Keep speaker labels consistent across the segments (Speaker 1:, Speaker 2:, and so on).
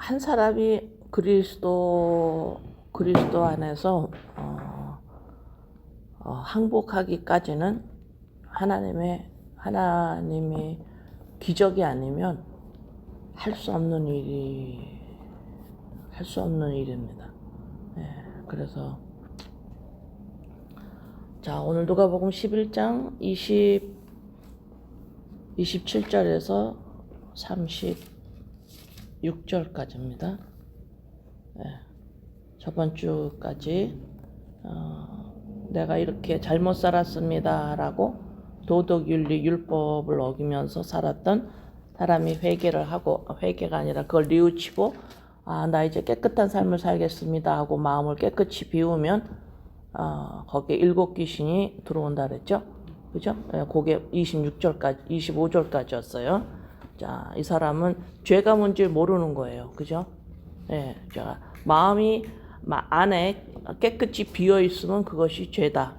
Speaker 1: 한 사람이 그리스도 안에서 항복하기까지는 하나님이 기적이 아니면 할 수 없는 일입니다. 그래서 자, 오늘 누가복음 11장 27절에서 36절까지입니다. 저번 주까지 내가 이렇게 잘못 살았습니다 라고 도덕윤리 율법을 어기면서 살았던 사람이 회개가 아니라 그걸 뉘우치고 나 이제 깨끗한 삶을 살겠습니다 하고 마음을 깨끗이 비우면 거기에 7 귀신이 들어온다 그랬죠. 그죠? 그게 25절까지였어요. 자, 이 사람은 죄가 뭔지 모르는 거예요. 그죠? 자, 마음이 안에 깨끗이 비어 있으면 그것이 죄다.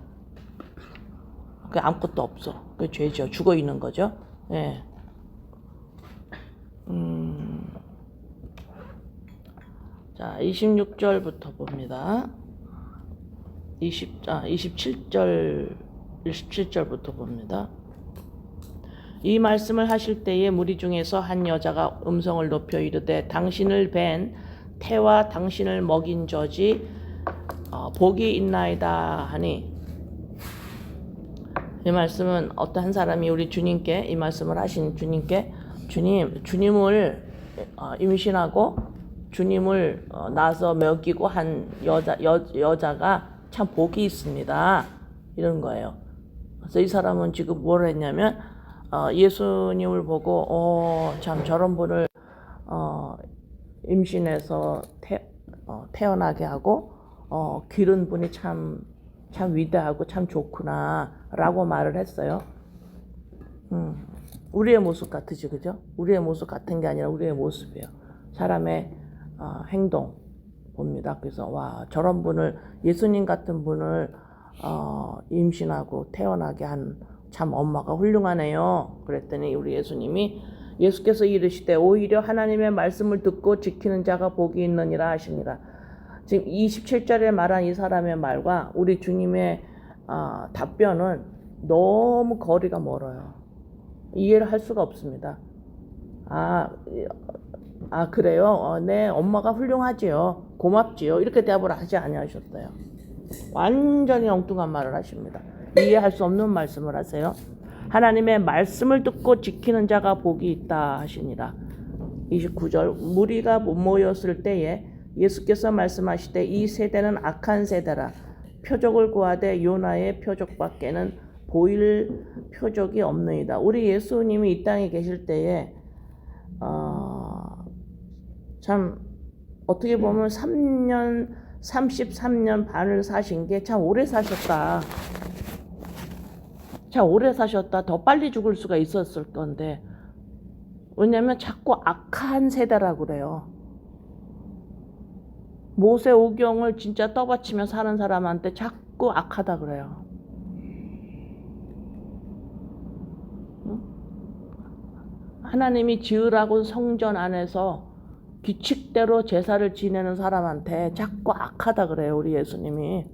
Speaker 1: 그 아무것도 없어. 그 죄죠. 죽어 있는 거죠. 자, 26절부터 봅니다. 27절부터 봅니다. 이 말씀을 하실 때에 무리 중에서 한 여자가 음성을 높여 이르되 당신을 뵌 태와 당신을 먹인 저지 복이 있나이다 하니, 이 말씀은 어떤 한 사람이 우리 주님께 이 말씀을 하신 주님께 주님을 임신하고 주님을 낳아서 먹이고 한 여자가 참 복이 있습니다 이런 거예요. 그래서 이 사람은 지금 뭘 했냐면 예수님을 보고 참 저런 분을 임신해서 태어나게 하고 기른 분이 참 위대하고 참 좋구나 라고 말을 했어요. 우리의 모습 같으지, 그죠? 우리의 모습 같은 게 아니라 우리의 모습이에요. 사람의 행동 봅니다. 그래서 와, 저런 분을, 예수님 같은 분을 임신하고 태어나게 한 참 엄마가 훌륭하네요. 그랬더니 우리 예수께서 이르시되 오히려 하나님의 말씀을 듣고 지키는 자가 복이 있느니라 하시니라. 지금 27절에 말한 이 사람의 말과 우리 주님의 답변은 너무 거리가 멀어요. 이해를 할 수가 없습니다. 그래요? 네, 엄마가 훌륭하지요. 고맙지요. 이렇게 대답을 하지 아니하셨어요. 완전히 엉뚱한 말을 하십니다. 이해할 수 없는 말씀을 하세요. 하나님의 말씀을 듣고 지키는 자가 복이 있다 하시니라. 29절 무리가 모였을 때에 예수께서 말씀하시되 이 세대는 악한 세대라. 표적을 구하되 요나의 표적밖에는 보일 표적이 없느니라. 우리 예수님이 이 땅에 계실 때에 참 어떻게 보면 33년 반을 사신 게 참 오래 사셨다. 더 빨리 죽을 수가 있었을 건데, 왜냐면 자꾸 악한 세대라고 그래요. 모세 오경을 진짜 떠받치며 사는 사람한테 자꾸 악하다 그래요. 하나님이 지으라고 성전 안에서 규칙대로 제사를 지내는 사람한테 자꾸 악하다 그래요, 우리 예수님이.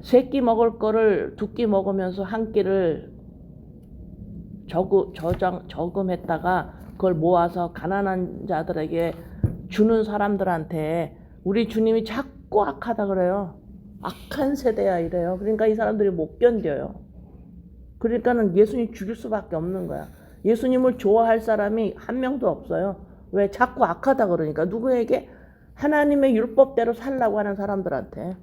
Speaker 1: 세 끼 먹을 거를 2끼 먹으면서 한 끼를 저금했다가 그걸 모아서 가난한 자들에게 주는 사람들한테 우리 주님이 자꾸 악하다 그래요. 악한 세대야 이래요. 그러니까 이 사람들이 못 견뎌요. 그러니까는 예수님 죽일 수밖에 없는 거야. 예수님을 좋아할 사람이 한 명도 없어요. 왜? 자꾸 악하다 그러니까. 누구에게? 하나님의 율법대로 살라고 하는 사람들한테.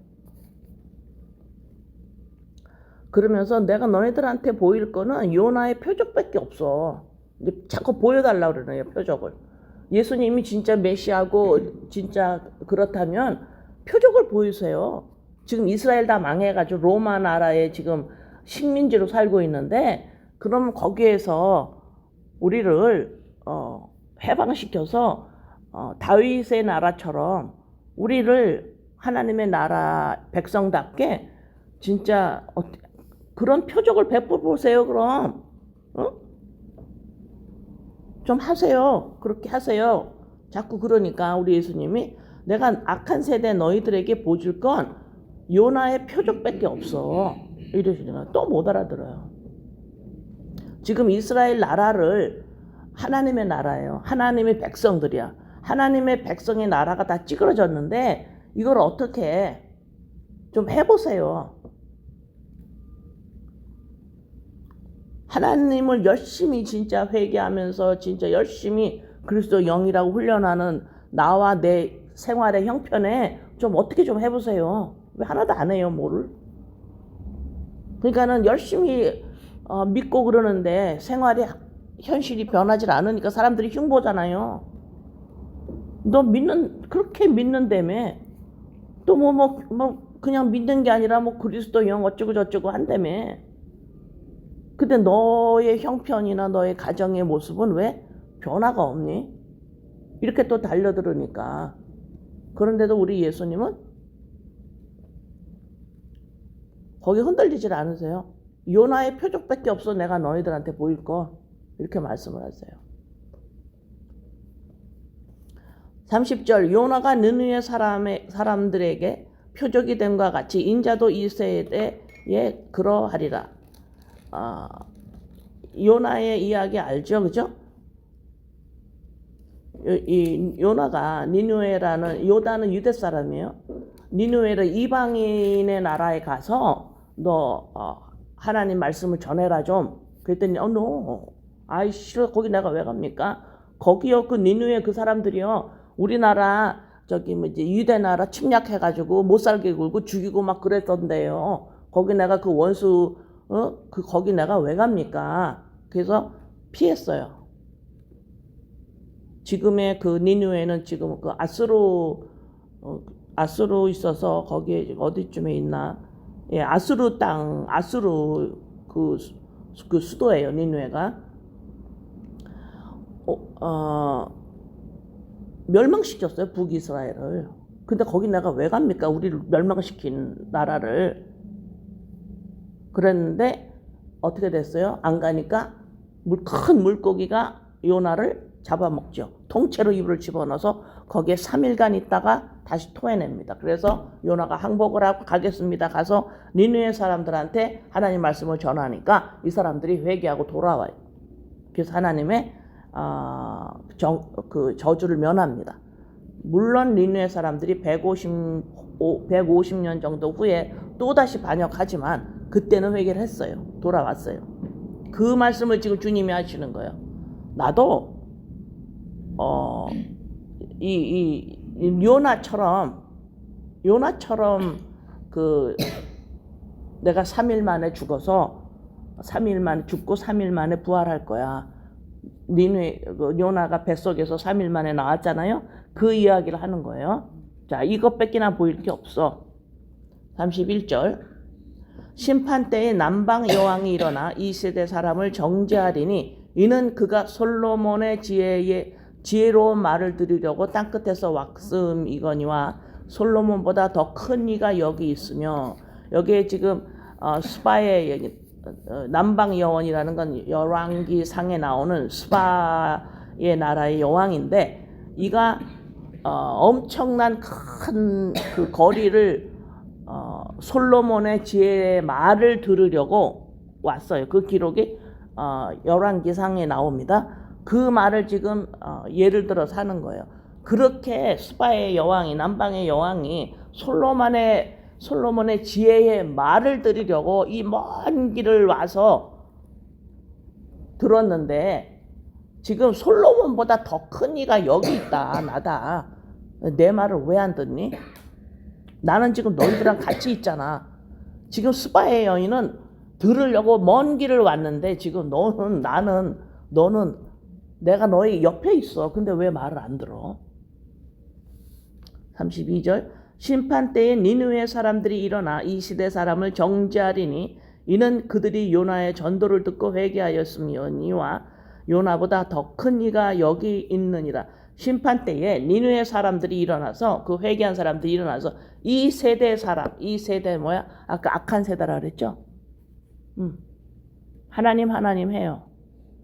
Speaker 1: 그러면서 내가 너네들한테 보일 거는 요나의 표적밖에 없어. 자꾸 보여달라고 그러네요, 표적을. 예수님이 진짜 메시아고 진짜 그렇다면 표적을 보이세요. 지금 이스라엘 다 망해가지고 로마 나라에 지금 식민지로 살고 있는데, 그럼 거기에서 우리를 해방시켜서 다윗의 나라처럼 우리를 하나님의 나라 백성답게 진짜 그런 표적을 베풀어 보세요. 그럼 좀 하세요. 그렇게 하세요. 자꾸 그러니까 우리 예수님이 내가 악한 세대 너희들에게 보여줄 건 요나의 표적밖에 없어. 이러시니까 또 못 알아들어요. 지금 이스라엘 나라를 하나님의 나라예요. 하나님의 백성들이야. 하나님의 백성의 나라가 다 찌그러졌는데 이걸 어떻게 좀 해보세요. 하나님을 열심히 진짜 회개하면서 진짜 열심히 그리스도 영이라고 훈련하는 나와 내 생활의 형편에 좀 어떻게 좀 해보세요. 왜 하나도 안 해요, 뭐를? 그러니까는 열심히 믿고 그러는데 생활이 현실이 변하지 않으니까 사람들이 흉보잖아요. 너 그렇게 믿는다며. 또 그냥 믿는 게 아니라 그리스도 영 어쩌고 저쩌고 한다며. 근데 너의 형편이나 너의 가정의 모습은 왜 변화가 없니? 이렇게 또 달려들으니까. 그런데도 우리 예수님은 거기 흔들리질 않으세요. 요나의 표적밖에 없어 내가 너희들한테 보일 거. 이렇게 말씀을 하세요. 30절 요나가 느느웨 사람들에게 표적이 됨과 같이 인자도 이 세대에 그러하리라. 요나의 이야기 알죠? 그죠? 이 요나가 니느웨라는 요다는 유대 사람이에요. 니느웨를 이방인의 나라에 가서 너 하나님 말씀을 전해라 좀. 그랬더니 너 아이 싫어. 거기 내가 왜 갑니까? 거기요 그 니느웨 그 사람들이요 우리나라 이제 유대 나라 침략해가지고 못 살게 굴고 죽이고 막 그랬던데요. 거기 내가 그 원수 거기 내가 왜 갑니까? 그래서 피했어요. 지금의 그 니느웨는 지금 그 아수르 있어서 거기에 어디쯤에 있나? 예, 아수르 그 수도예요, 니느웨가. 멸망시켰어요, 북이스라엘을. 근데 거기 내가 왜 갑니까? 우리를 멸망시킨 나라를. 그랬는데 어떻게 됐어요? 안 가니까 큰 물고기가 요나를 잡아먹죠. 통째로 입을 집어넣어서 거기에 3일간 있다가 다시 토해냅니다. 그래서 요나가 항복을 하고 가겠습니다. 가서 니느웨 사람들한테 하나님 말씀을 전하니까 이 사람들이 회개하고 돌아와요. 그래서 하나님의 그 저주를 면합니다. 물론 니느웨 사람들이 150년 정도 후에 또다시 반역하지만 그때는 회개를 했어요. 돌아왔어요. 그 말씀을 지금 주님이 하시는 거예요. 나도 이 요나처럼 그 내가 3일 만에 죽어서 3일 만에 죽고 3일 만에 부활할 거야. 요나가 뱃속에서 3일 만에 나왔잖아요. 그 이야기를 하는 거예요. 자, 이것밖에나 보일 게 없어. 31절 심판 때에 남방 여왕이 일어나 이 세대 사람을 정죄하리니 이는 그가 솔로몬의 지혜로운 말을 들으려고 땅끝에서 왔음이거니와 솔로몬보다 더 큰 이가 여기 있으며. 여기에 지금 스바의 얘기, 남방 여왕이라는 건 열왕기 상에 나오는 스바의 나라의 여왕인데 이가 엄청난 큰 그 거리를 솔로몬의 지혜의 말을 들으려고 왔어요. 그 기록이 열왕기상에 나옵니다. 그 말을 지금 예를 들어서 하는 거예요. 그렇게 스바의 여왕이 남방의 여왕이 솔로몬의 지혜의 말을 들으려고 이 먼 길을 와서 들었는데 지금 솔로몬보다 더 큰 이가 여기 있다. 나다. 내 말을 왜 안 듣니? 나는 지금 너희들랑 같이 있잖아. 지금 스바의 여인은 들으려고 먼 길을 왔는데 지금 너는 내가 너희 옆에 있어. 근데 왜 말을 안 들어? 32절 심판 때에 니느웨 사람들이 일어나 이 시대 사람을 정죄하리니 이는 그들이 요나의 전도를 듣고 회개하였음이니와 요나보다 더 큰 이가 여기 있느니라. 심판 때에 니느웨 사람들이 일어나서 그 회개한 사람들이 일어나서 이 세대 뭐야? 아까 악한 세대라 그랬죠? 하나님 해요.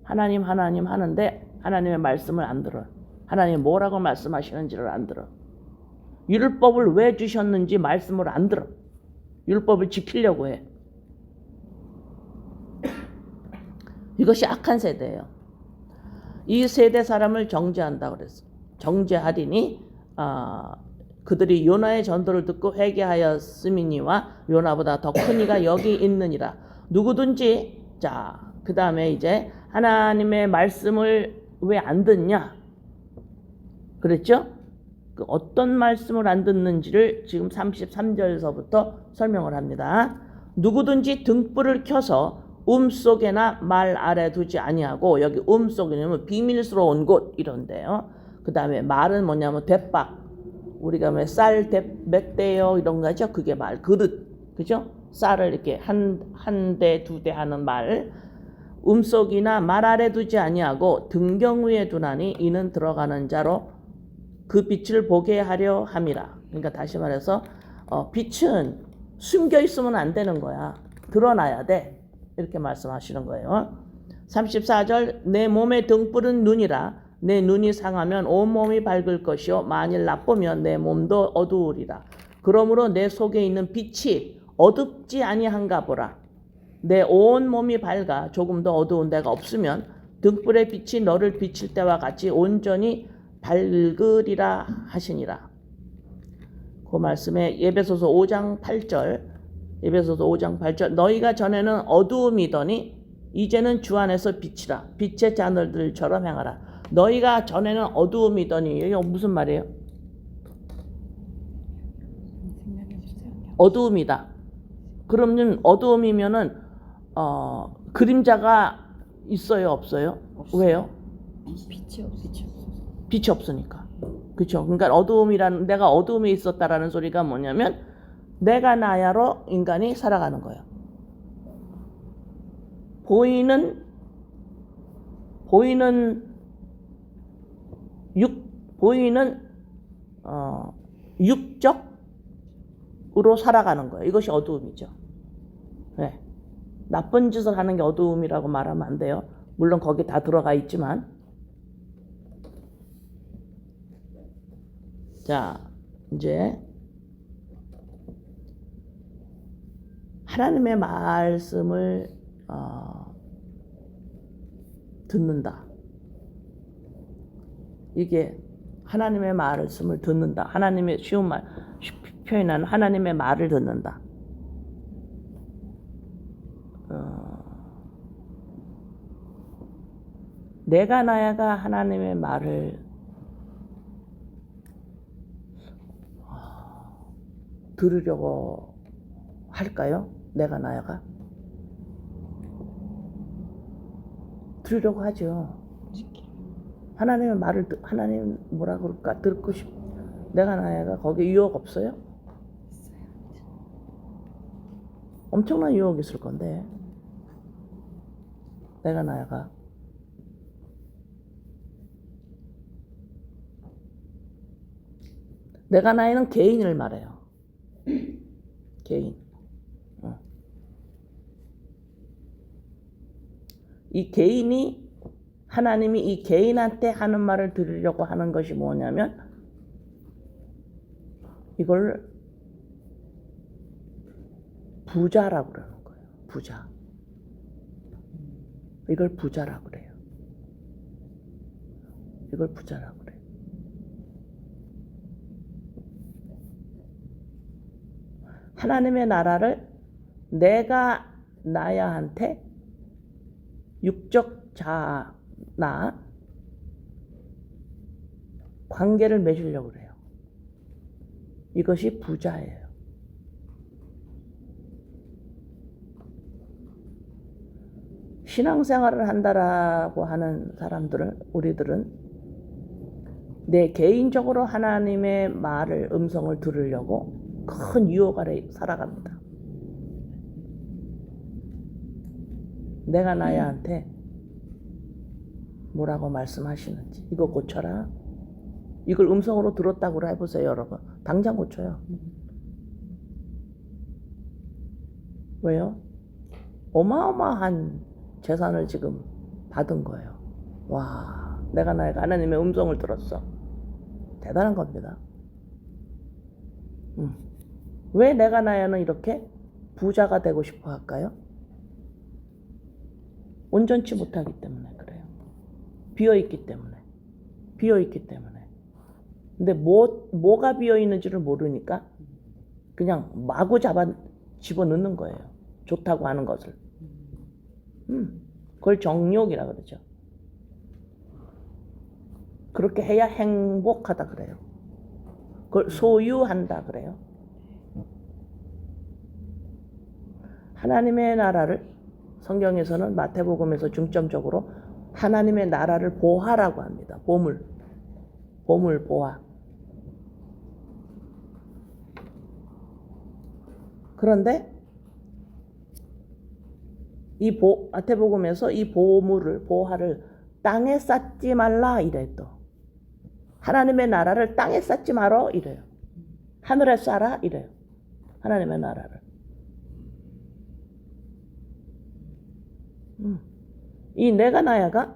Speaker 1: 하나님 하는데 하나님의 말씀을 안 들어. 하나님이 뭐라고 말씀하시는지를 안 들어. 율법을 왜 주셨는지 말씀을 안 들어. 율법을 지키려고 해. 이것이 악한 세대예요. 이 세대 사람을 정죄한다 그랬어. 정죄하리니 그들이 요나의 전도를 듣고 회개하였음이니와 요나보다 더 큰 이가 여기 있느니라. 누구든지 그 다음에 이제 하나님의 말씀을 왜 안 듣냐 그랬죠? 그 어떤 말씀을 안 듣는지를 지금 33절서부터 설명을 합니다. 누구든지 등불을 켜서 속에나 말 아래 두지 아니하고, 여기 속이냐면 비밀스러운 곳 이런데요. 그 다음에 말은 뭐냐면 대박, 우리가 왜 쌀 몇 대요 이런 거죠. 그게 말, 그릇, 그죠? 쌀을 이렇게 한 대, 두 대 하는 말. 속이나 말 아래 두지 아니하고 등경 위에 두나니 이는 들어가는 자로 그 빛을 보게 하려 함이라. 그러니까 다시 말해서 빛은 숨겨 있으면 안 되는 거야. 드러나야 돼. 이렇게 말씀하시는 거예요. 34절 내 몸의 등불은 눈이라. 내 눈이 상하면 온몸이 밝을 것이요 만일 나쁘면 내 몸도 어두우리라. 그러므로 내 속에 있는 빛이 어둡지 아니한가 보라. 내 온 몸이 밝아 조금도 어두운 데가 없으면 등불의 빛이 너를 비칠 때와 같이 온전히 밝으리라 하시니라. 그 말씀에 에베소서 5장 8절, 에베소서 5장 8절 너희가 전에는 어두움이더니 이제는 주 안에서 빛이라. 빛의 자녀들처럼 행하라. 너희가 전에는 어두움이더니, 이게 무슨 말이에요? 어두움이다. 그러면 어두움이면은 그림자가 있어요, 없어요? 왜요? 빛이 없으니까. 그렇죠. 그러니까 어두움이라는, 내가 어두움에 있었다라는 소리가 뭐냐면 내가 나야로 인간이 살아가는 거예요. 보이는 육적으로 살아가는 거예요. 이것이 어두움이죠. 네. 나쁜 짓을 하는 게 어두움이라고 말하면 안 돼요. 물론 거기 다 들어가 있지만. 자, 이제 하나님의 말씀을 듣는다. 이게 하나님의 말씀을 듣는다. 하나님의 쉬운 말, 표현하는 하나님의 말을 듣는다. 내가 나야가 하나님의 말을 들으려고 할까요? 내가 나야가 들으려고 하죠. 하나님의 말을 하나님 뭐라 그럴까 듣고 싶. 내가 나야가 거기에 유혹 없어요? 엄청난 유혹이 있을 건데. 내가 나야가 내가 나야는 개인을 말해요. 개인. 이 개인이, 하나님이 이 개인한테 하는 말을 들으려고 하는 것이 뭐냐면 이걸 부자라고 그러는 거예요. 부자. 이걸 부자라고 그래요. 이걸 부자라고 그래요. 하나님의 나라를 내가 나야한테 육적 자나 관계를 맺으려고 그래요. 이것이 부자예요. 신앙생활을 한다라고 하는 사람들은, 우리들은 내 개인적으로 하나님의 말을, 음성을 들으려고 큰 유혹 아래 살아갑니다. 내가 나야한테 뭐라고 말씀하시는지 이거 고쳐라. 이걸 음성으로 들었다고 해보세요, 여러분. 당장 고쳐요. 왜요? 어마어마한 재산을 지금 받은 거예요. 와, 내가 나야가 하나님의 음성을 들었어. 대단한 겁니다. 왜 내가 나야는 이렇게 부자가 되고 싶어 할까요? 온전치 못하기 때문에 그래요. 비어있기 때문에. 근데 뭐가 비어있는지를 모르니까 그냥 마구 집어넣는 거예요. 좋다고 하는 것을. 그걸 정욕이라 그러죠. 그렇게 해야 행복하다 그래요. 그걸 소유한다 그래요. 하나님의 나라를 성경에서는 마태복음에서 중점적으로 하나님의 나라를 보화라고 합니다. 보물 보화. 그런데 이 마태복음에서 이 보화를 땅에 쌓지 말라 이래 또. 하나님의 나라를 땅에 쌓지 말어 이래요. 하늘에 쌓아 이래요. 하나님의 나라를. 이 내가 나야가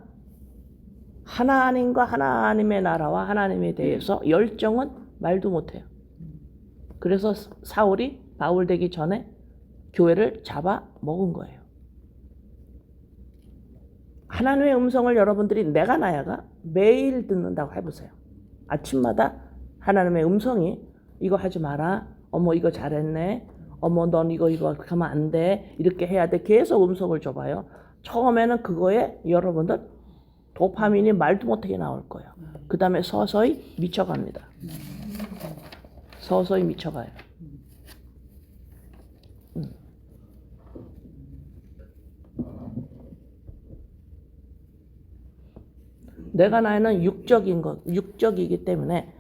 Speaker 1: 하나님과 하나님의 나라와 하나님에 대해서 열정은 말도 못해요. 그래서 사울이 바울 되기 전에 교회를 잡아 먹은 거예요. 하나님의 음성을 여러분들이 내가 나야가 매일 듣는다고 해보세요. 아침마다 하나님의 음성이 이거 하지 마라. 어머 이거 잘했네. 어머 넌 이거 하면 안 돼. 이렇게 해야 돼. 계속 음성을 줘봐요. 처음에는 그거에 여러분들 도파민이 말도 못하게 나올 거예요. 그 다음에 서서히 미쳐갑니다. 서서히 미쳐가요. 내가 나에는 육적이기 때문에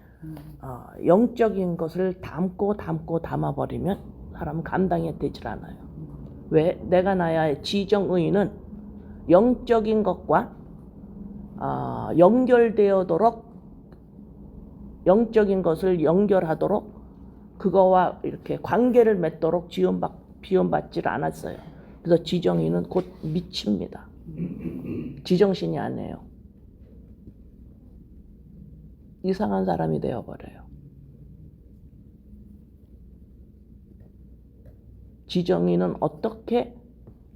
Speaker 1: 영적인 것을 담아버리면 사람은 감당이 되질 않아요. 왜? 내가 나야의 지정의는 영적인 것과 연결되어도록 영적인 것을 연결하도록 그거와 이렇게 관계를 맺도록 지원받지를 않았어요. 그래서 지정의는 곧 미칩니다. 지정신이 아니에요. 이상한 사람이 되어버려요. 지정의는 어떻게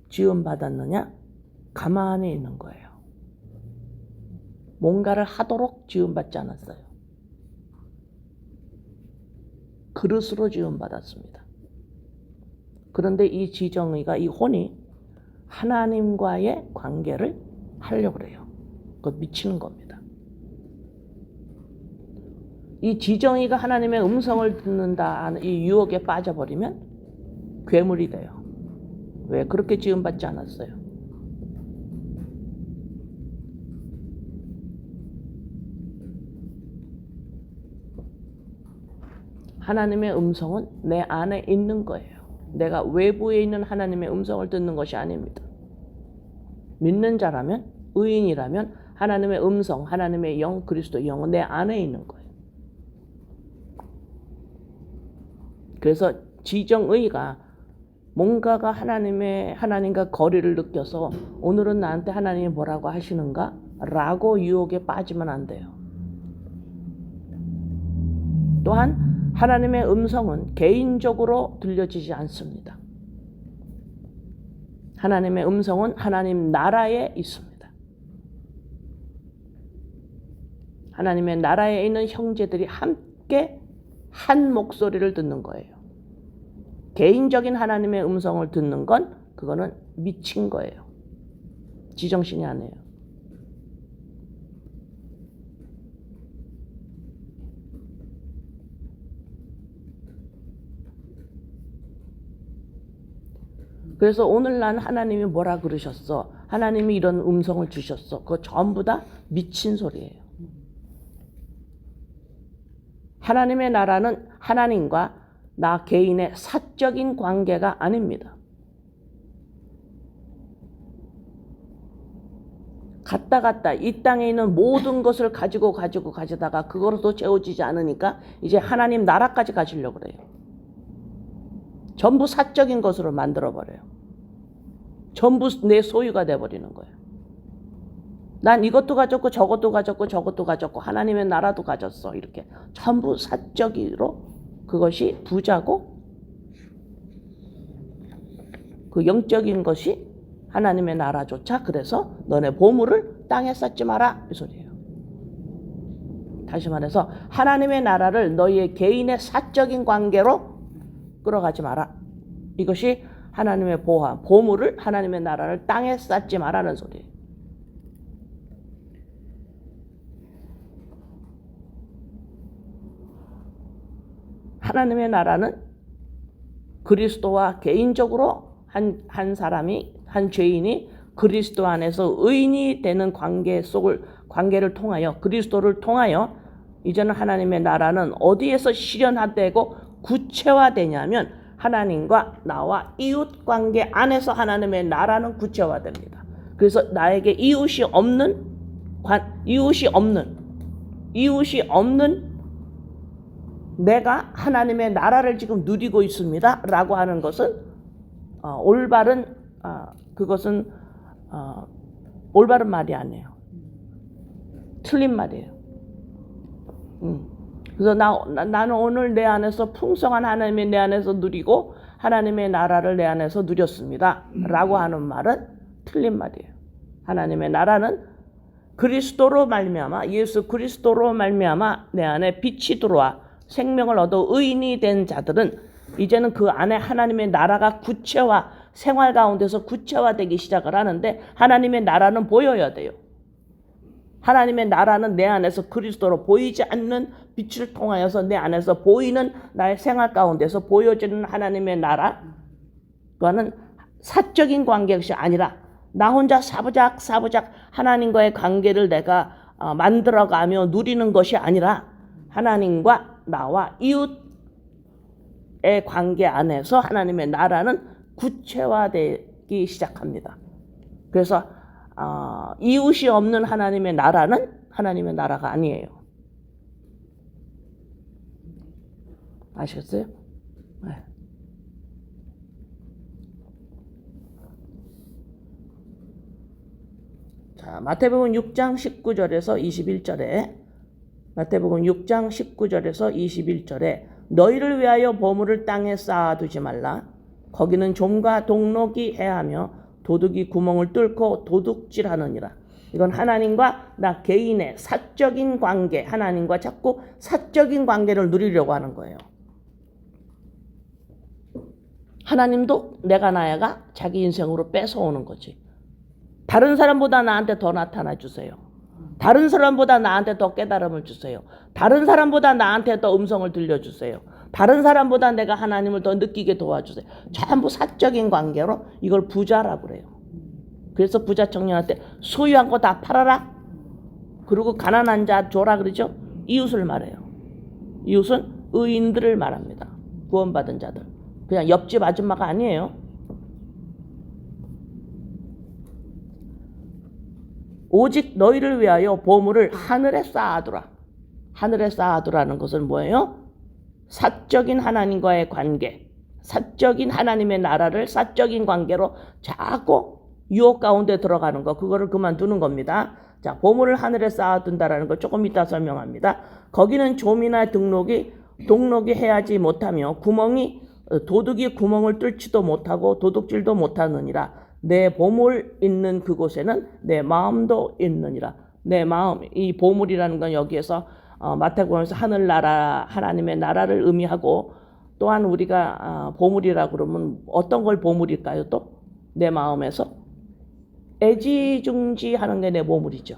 Speaker 1: 지원받았느냐? 가만히 있는 거예요. 뭔가를 하도록 지원받지 않았어요. 그릇으로 지원받았습니다. 그런데 이 지정의가, 이 혼이 하나님과의 관계를 하려고 해요. 그거 미치는 겁니다. 이 지정의가 하나님의 음성을 듣는다 하는 이 유혹에 빠져버리면 괴물이 돼요. 왜? 그렇게 지원받지 않았어요. 하나님의 음성은 내 안에 있는 거예요. 내가 외부에 있는 하나님의 음성을 듣는 것이 아닙니다. 믿는 자라면, 의인이라면 하나님의 음성, 하나님의 영, 그리스도의 영은 내 안에 있는 거예요. 그래서 지정의가 뭔가가 하나님과 거리를 느껴서 오늘은 나한테 하나님이 뭐라고 하시는가? 라고 유혹에 빠지면 안 돼요. 또한 하나님의 음성은 개인적으로 들려지지 않습니다. 하나님의 음성은 하나님 나라에 있습니다. 하나님의 나라에 있는 형제들이 함께 한 목소리를 듣는 거예요. 개인적인 하나님의 음성을 듣는 건 그거는 미친 거예요. 지정신이 아니에요. 그래서 오늘 난 하나님이 뭐라 그러셨어? 하나님이 이런 음성을 주셨어. 그거 전부 다 미친 소리예요. 하나님의 나라는 하나님과 나 개인의 사적인 관계가 아닙니다. 갔다 이 땅에 있는 모든 것을 가지다가 그거로도 채워지지 않으니까 이제 하나님 나라까지 가시려고 그래요. 전부 사적인 것으로 만들어버려요. 전부 내 소유가 돼버리는 거예요. 난 이것도 가졌고 저것도 가졌고 저것도 가졌고 하나님의 나라도 가졌어. 이렇게 전부 사적으로 그것이 부자고 그 영적인 것이 하나님의 나라조차. 그래서 너네 보물을 땅에 쌓지 마라 이 소리예요. 다시 말해서 하나님의 나라를 너희의 개인의 사적인 관계로 끌어가지 마라. 이것이 하나님의 보화, 보물을 하나님의 나라를 땅에 쌓지 마라는 소리예요. 하나님의 나라는 그리스도와 개인적으로 한 사람이, 한 죄인이 그리스도 안에서 의인이 되는 관계를 통하여, 그리스도를 통하여 이제는 하나님의 나라는 어디에서 실현되고 구체화되냐면 하나님과 나와 이웃 관계 안에서 하나님의 나라는 구체화됩니다. 그래서 나에게 이웃이 없는 내가 하나님의 나라를 지금 누리고 있습니다 라고 하는 것은 그것은 올바른 말이 아니에요. 틀린 말이에요. 그래서 나는 오늘 내 안에서 풍성한 하나님의 내 안에서 누리고 하나님의 나라를 내 안에서 누렸습니다 라고 하는 말은 틀린 말이에요. 하나님의 나라는 그리스도로 말미암아, 예수 그리스도로 말미암아 내 안에 빛이 들어와 생명을 얻어 의인이 된 자들은 이제는 그 안에 하나님의 나라가 구체화, 생활 가운데서 구체화되기 시작을 하는데 하나님의 나라는 보여야 돼요. 하나님의 나라는 내 안에서 그리스도로 보이지 않는 빛을 통하여서 내 안에서 보이는 나의 생활 가운데서 보여지는 하나님의 나라과는 사적인 관계가 아니라 나 혼자 사부작 하나님과의 관계를 내가 만들어가며 누리는 것이 아니라 하나님과 나와 이웃의 관계 안에서 하나님의 나라는 구체화되기 시작합니다. 그래서 이웃이 없는 하나님의 나라는 하나님의 나라가 아니에요. 아시겠어요? 네. 자, 마태복음 6장 19절에서 21절에 마태복음 6장 19절에서 21절에 너희를 위하여 보물을 땅에 쌓아두지 말라. 거기는 좀과 동록이 해하며 도둑이 구멍을 뚫고 도둑질하느니라. 이건 하나님과 나 개인의 사적인 관계, 하나님과 자꾸 사적인 관계를 누리려고 하는 거예요. 하나님도 내가 나야가 자기 인생으로 뺏어오는 거지. 다른 사람보다 나한테 더 나타나 주세요. 다른 사람보다 나한테 더 깨달음을 주세요. 다른 사람보다 나한테 더 음성을 들려주세요. 다른 사람보다 내가 하나님을 더 느끼게 도와주세요. 전부 사적인 관계로 이걸 부자라고 그래요. 그래서 부자 청년한테 소유한 거 다 팔아라. 그리고 가난한 자 줘라 그러죠. 이웃을 말해요. 이웃은 의인들을 말합니다. 구원받은 자들. 그냥 옆집 아줌마가 아니에요. 오직 너희를 위하여 보물을 하늘에 쌓아두라. 하늘에 쌓아두라는 것은 뭐예요? 사적인 하나님과의 관계, 사적인 하나님의 나라를 사적인 관계로 자꾸 유혹 가운데 들어가는 거, 그거를 그만두는 겁니다. 자, 보물을 하늘에 쌓아둔다라는 거 조금 이따 설명합니다. 거기는 좀이나 동록이 해하지 못하며 도둑이 구멍을 뚫지도 못하고 도둑질도 못하느니라. 내 보물 있는 그곳에는 내 마음도 있느니라. 내 마음, 이 보물이라는 건 여기에서 마태복음에서 하늘나라, 하나님의 나라를 의미하고, 또한 우리가 보물이라고 그러면 어떤 걸 보물일까요? 또 내 마음에서 애지중지하는 게 내 보물이죠.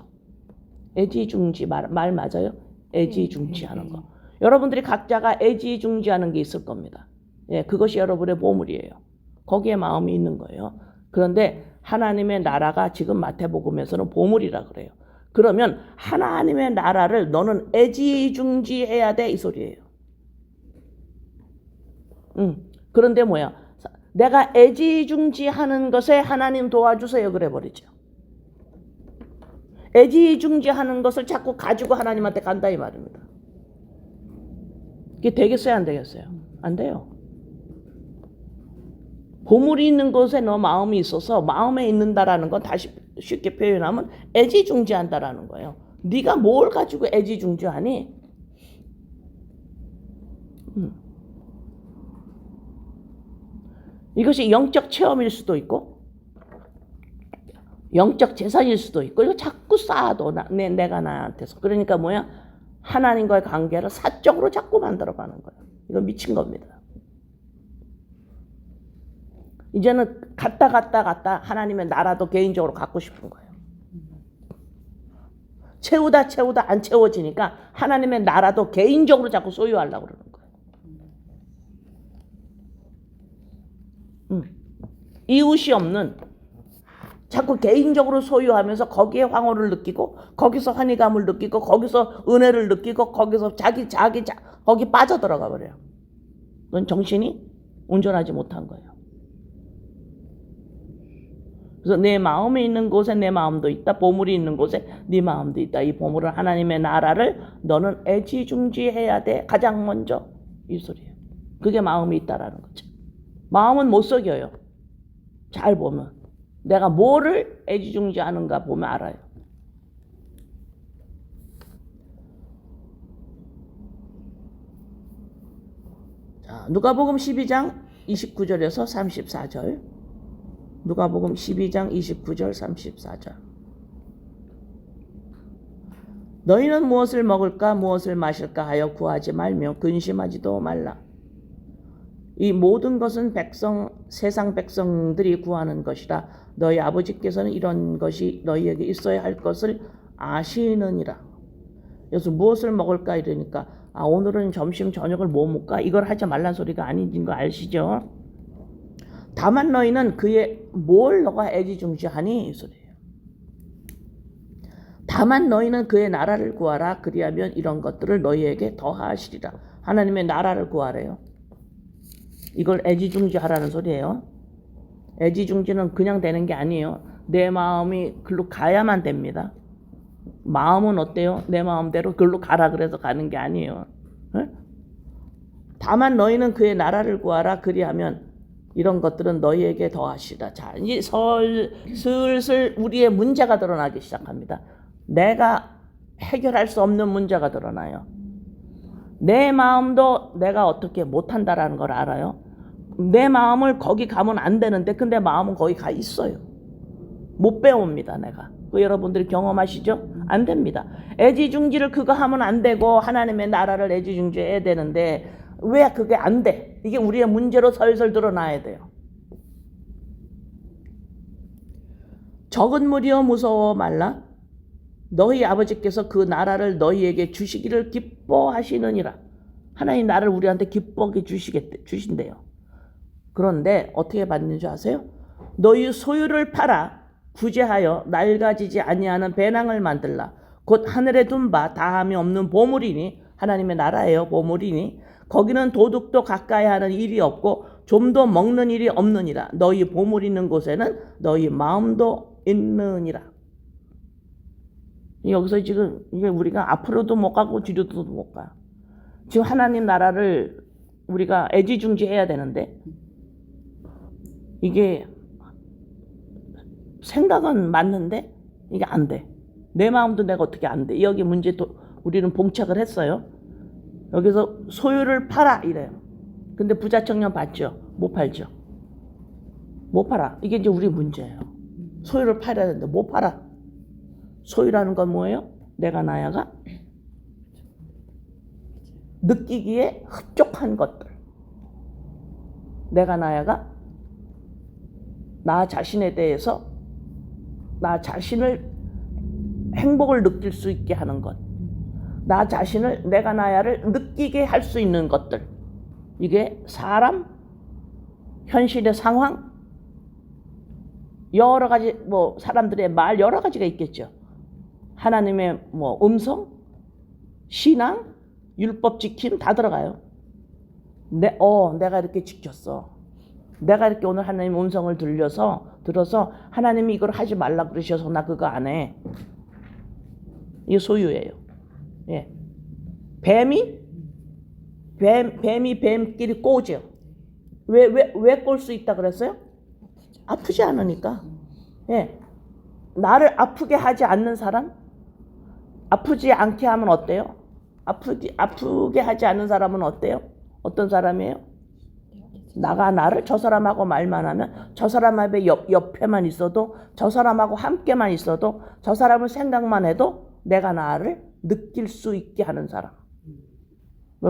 Speaker 1: 애지중지 말 맞아요? 애지중지하는 거. 여러분들이 각자가 애지중지하는 게 있을 겁니다. 예, 그것이 여러분의 보물이에요. 거기에 마음이 있는 거예요. 그런데 하나님의 나라가 지금 마태복음에서는 보물이라 그래요. 그러면 하나님의 나라를 너는 애지중지해야 돼 이 소리예요. 그런데 뭐야? 내가 애지중지하는 것에 하나님 도와주세요 그래 버리죠. 애지중지하는 것을 자꾸 가지고 하나님한테 간다 이 말입니다. 이게 되겠어요 안 되겠어요? 안 돼요. 보물이 있는 곳에 너 마음이 있어서 마음에 있는다라는 건 다시 쉽게 표현하면 애지중지한다라는 거예요. 네가 뭘 가지고 애지중지하니? 이것이 영적 체험일 수도 있고 영적 재산일 수도 있고 이거 자꾸 쌓아도 내가 나한테서. 그러니까 뭐야? 하나님과의 관계를 사적으로 자꾸 만들어가는 거예요. 이거 미친 겁니다. 이제는 갔다 하나님의 나라도 개인적으로 갖고 싶은 거예요. 채우다 안 채워지니까 하나님의 나라도 개인적으로 자꾸 소유하려고 그러는 거예요. 이웃이 없는 자꾸 개인적으로 소유하면서 거기에 황홀을 느끼고 거기서 환희감을 느끼고 거기서 은혜를 느끼고 거기서 거기 빠져들어가 버려요. 그건 정신이 온전하지 못한 거예요. 그래서 내 마음이 있는 곳에 내 마음도 있다. 보물이 있는 곳에 네 마음도 있다. 이 보물은 하나님의 나라를 너는 애지중지해야 돼. 가장 먼저 이 소리예요. 그게 마음이 있다라는 거죠. 마음은 못 속여요. 잘 보면. 내가 뭐를 애지중지하는가 보면 알아요. 자, 누가복음 12장 29절에서 34절. 누가복음 12장 29절 34절. 너희는 무엇을 먹을까 무엇을 마실까 하여 구하지 말며 근심하지도 말라. 이 모든 것은 세상 백성들이 구하는 것이라. 너희 아버지께서는 이런 것이 너희에게 있어야 할 것을 아시느니라. 그래서 무엇을 먹을까 이러니까 오늘은 점심 저녁을 뭐 먹을까? 이걸 하지 말란 소리가 아닌 거 아시죠? 다만 너희는 그의 뭘 너가 애지중지하니? 이 소리예요. 다만 너희는 그의 나라를 구하라. 그리하면 이런 것들을 너희에게 더하시리라. 하나님의 나라를 구하래요. 이걸 애지중지하라는 소리예요. 애지중지는 그냥 되는 게 아니에요. 내 마음이 글로 가야만 됩니다. 마음은 어때요? 내 마음대로 글로 가라 그래서 가는 게 아니에요. 네? 다만 너희는 그의 나라를 구하라. 그리하면 이런 것들은 너희에게 더하시라. 자, 이제 슬슬 우리의 문제가 드러나기 시작합니다. 내가 해결할 수 없는 문제가 드러나요. 내 마음도 내가 어떻게 못한다라는 걸 알아요. 내 마음을 거기 가면 안 되는데 근데 마음은 거기 가 있어요. 못 배웁니다 내가. 그 여러분들이 경험하시죠? 안 됩니다. 애지중지를 그거 하면 안 되고 하나님의 나라를 애지중지해야 되는데 왜 그게 안 돼? 이게 우리의 문제로 설설 드러나야 돼요. 적은 무리여 무서워 말라. 너희 아버지께서 그 나라를 너희에게 주시기를 기뻐하시느니라. 하나님 나라를 우리한테 기뻐하게 주신대요. 그런데 어떻게 받는 줄 아세요? 너희 소유를 팔아 구제하여 낡아지지 아니하는 배낭을 만들라. 곧 하늘에 둔 바 다함이 없는 보물이니 하나님의 나라예요. 보물이니 거기는 도둑도 가까이 하는 일이 없고 좀도 먹는 일이 없느니라. 너희 보물 있는 곳에는 너희 마음도 있느니라. 여기서 지금 이게 우리가 앞으로도 못 가고 뒤로도 못 가. 지금 하나님 나라를 우리가 애지중지해야 되는데 이게 생각은 맞는데 이게 안 돼. 내 마음도 내가 어떻게 안 돼. 여기 문제 우리는 봉착을 했어요. 여기서 소유를 팔아 이래요. 근데 부자 청년 봤죠? 못 팔죠. 못 팔아. 이게 이제 우리 문제예요. 소유를 팔아야 되는데 못 팔아. 소유라는 건 뭐예요? 내가 나야가 느끼기에 흡족한 것들. 내가 나야가 나 자신에 대해서 나 자신을 행복을 느낄 수 있게 하는 것. 나 자신을 내가 나야를 느끼게 할 수 있는 것들. 이게 사람, 현실의 상황, 여러 가지 사람들의 말 여러 가지가 있겠죠. 하나님의 음성, 신앙, 율법 지킴 다 들어가요. 내가 이렇게 지켰어. 내가 이렇게 오늘 하나님 음성을 들어서 하나님이 이걸 하지 말라 그러셔서 나 그거 안 해. 이게 소유예요. 예. 뱀이 뱀끼리 꼬죠. 왜 꼴 수 있다 그랬어요? 아프지 않으니까. 예. 나를 아프게 하지 않는 사람, 아프지 않게 하면 어때요? 아프게 하지 않는 사람은 어때요? 어떤 사람이에요? 나를 저 사람하고 말만 하면, 저 사람의 옆에만 있어도, 저 사람하고 함께만 있어도, 저 사람을 생각만 해도 내가 나를 느낄 수 있게 하는 사람을